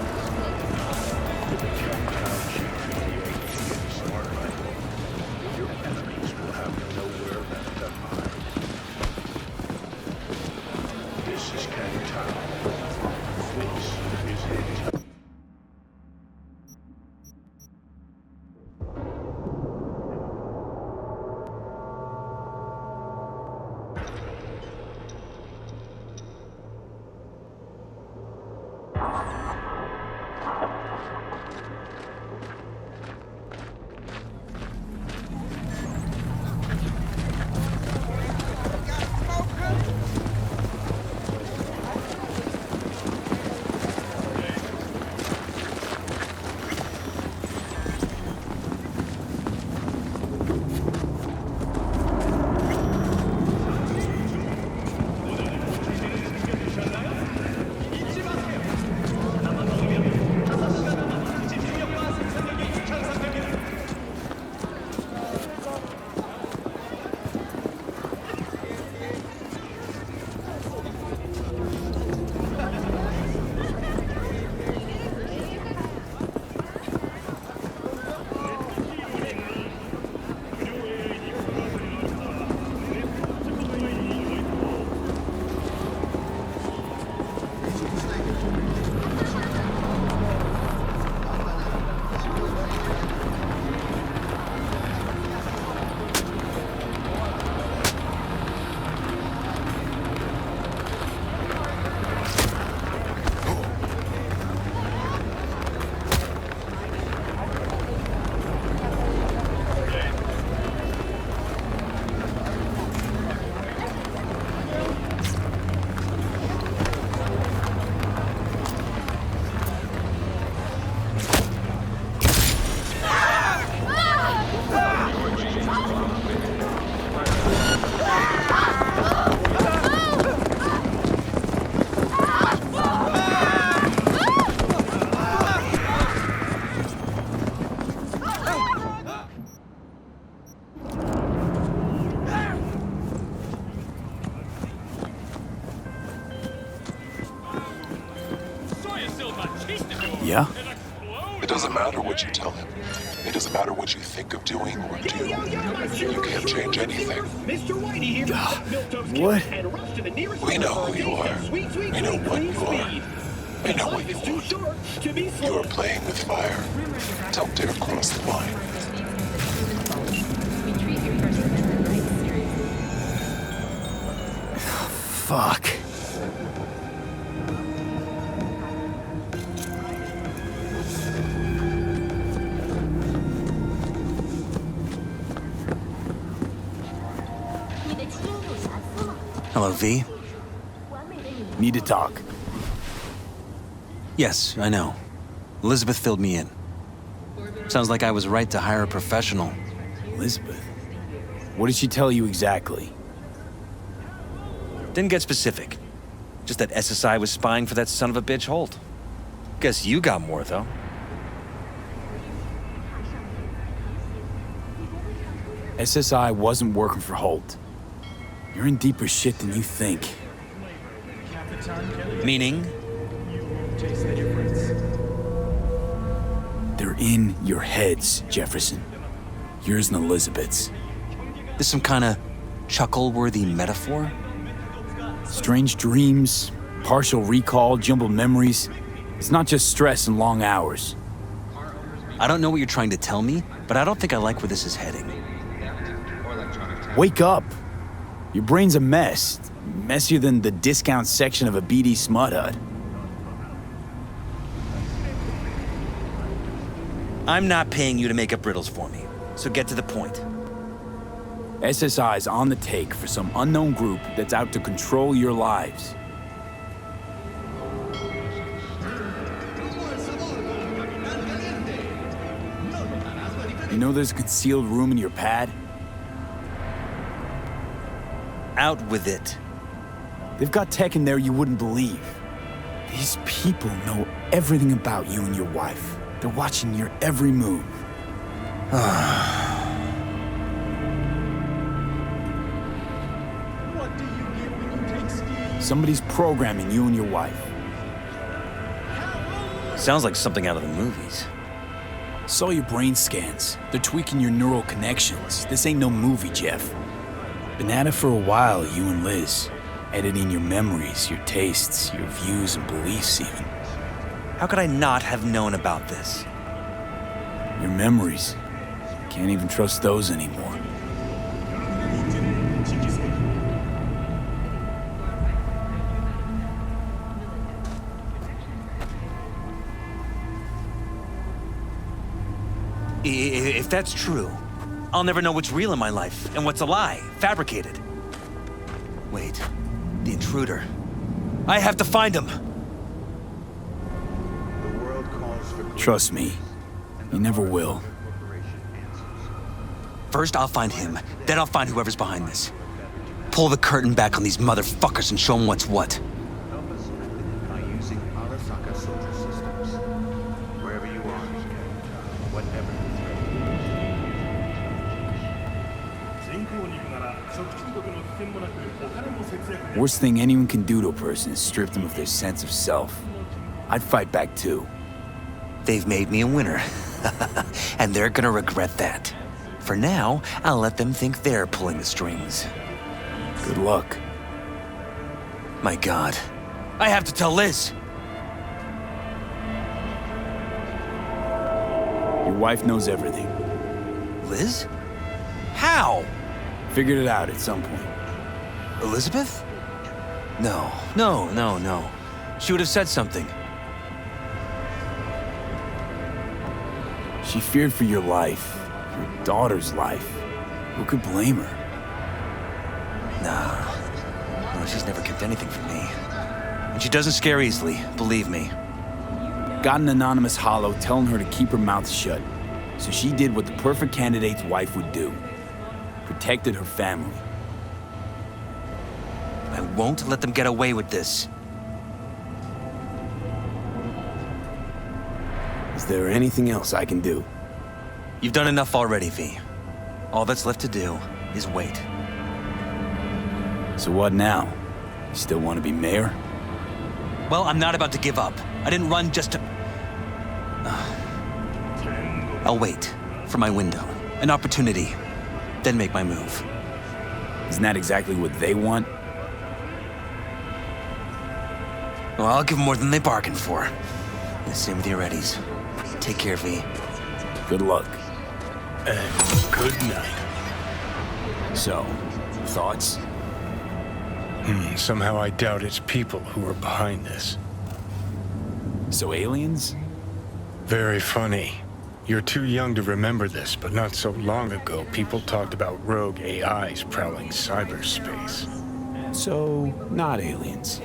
Yeah? It doesn't matter what you tell him. It doesn't matter what you think of doing or do. You can't change anything. What? We know who you are. We know what you are. We know what you want. You are playing with fire. Don't dare cross the line. Fuck. Hello, V. Need to talk. Yes, I know. Elizabeth filled me in. Sounds like I was right to hire a professional. Elizabeth? What did she tell you exactly? Didn't get specific. Just that SSI was spying for that son of a bitch Holt. Guess you got more, though. SSI wasn't working for Holt. You're in deeper shit than you think. Meaning? They're in your heads, Jefferson. Yours and Elizabeth's. This some kind of chuckle-worthy metaphor? Strange dreams, partial recall, jumbled memories. It's not just stress and long hours. I don't know what you're trying to tell me, but I don't think I like where this is heading. Wake up! Your brain's a mess. Messier than the discount section of a BD smut hut. I'm not paying you to make up riddles for me, so get to the point. SSI's on the take for some unknown group that's out to control your lives. You know there's a concealed room in your pad? Out with it. They've got tech in there you wouldn't believe. These people know everything about you and your wife. They're watching your every move. Somebody's programming you and your wife. Sounds like something out of the movies. Saw your brain scans. They're tweaking your neural connections. This ain't no movie, Jeff. Been at it for a while, you and Liz. Editing your memories, your tastes, your views and beliefs even. How could I not have known about this? Your memories. Can't even trust those anymore. If that's true, I'll never know what's real in my life and what's a lie, fabricated. Wait, the intruder. I have to find him. Trust me, you never will. First, I'll find him. Then I'll find whoever's behind this. Pull the curtain back on these motherfuckers and show them what's what. Worst thing anyone can do to a person is strip them of their sense of self. I'd fight back too. They've made me a winner. And they're gonna regret that. For now, I'll let them think they're pulling the strings. Good luck. My God. I have to tell Liz! Your wife knows everything. Liz? How? Figured it out at some point. Elizabeth? No. She would have said something. She feared for your life, your daughter's life. Who could blame her? Nah. No, she's never kept anything from me. And she doesn't scare easily, believe me. Got an anonymous holo telling her to keep her mouth shut. So she did what the perfect candidate's wife would do. Protected her family. I won't let them get away with this. Is there anything else I can do? You've done enough already, V. All that's left to do is wait. So what now? You still want to be mayor? Well, I'm not about to give up. I didn't run just to... I'll wait for my window, an opportunity, then make my move. Isn't that exactly what they want? Well, I'll give them more than they bargained for. And same with your readies. Take care, V. Good luck. And good night. So, thoughts? Somehow I doubt it's people who are behind this. So aliens? Very funny. You're too young to remember this, but not so long ago, people talked about rogue AIs prowling cyberspace. So, not aliens.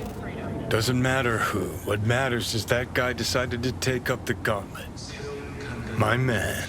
Doesn't matter who. What matters is that guy decided to take up the gauntlet. My man.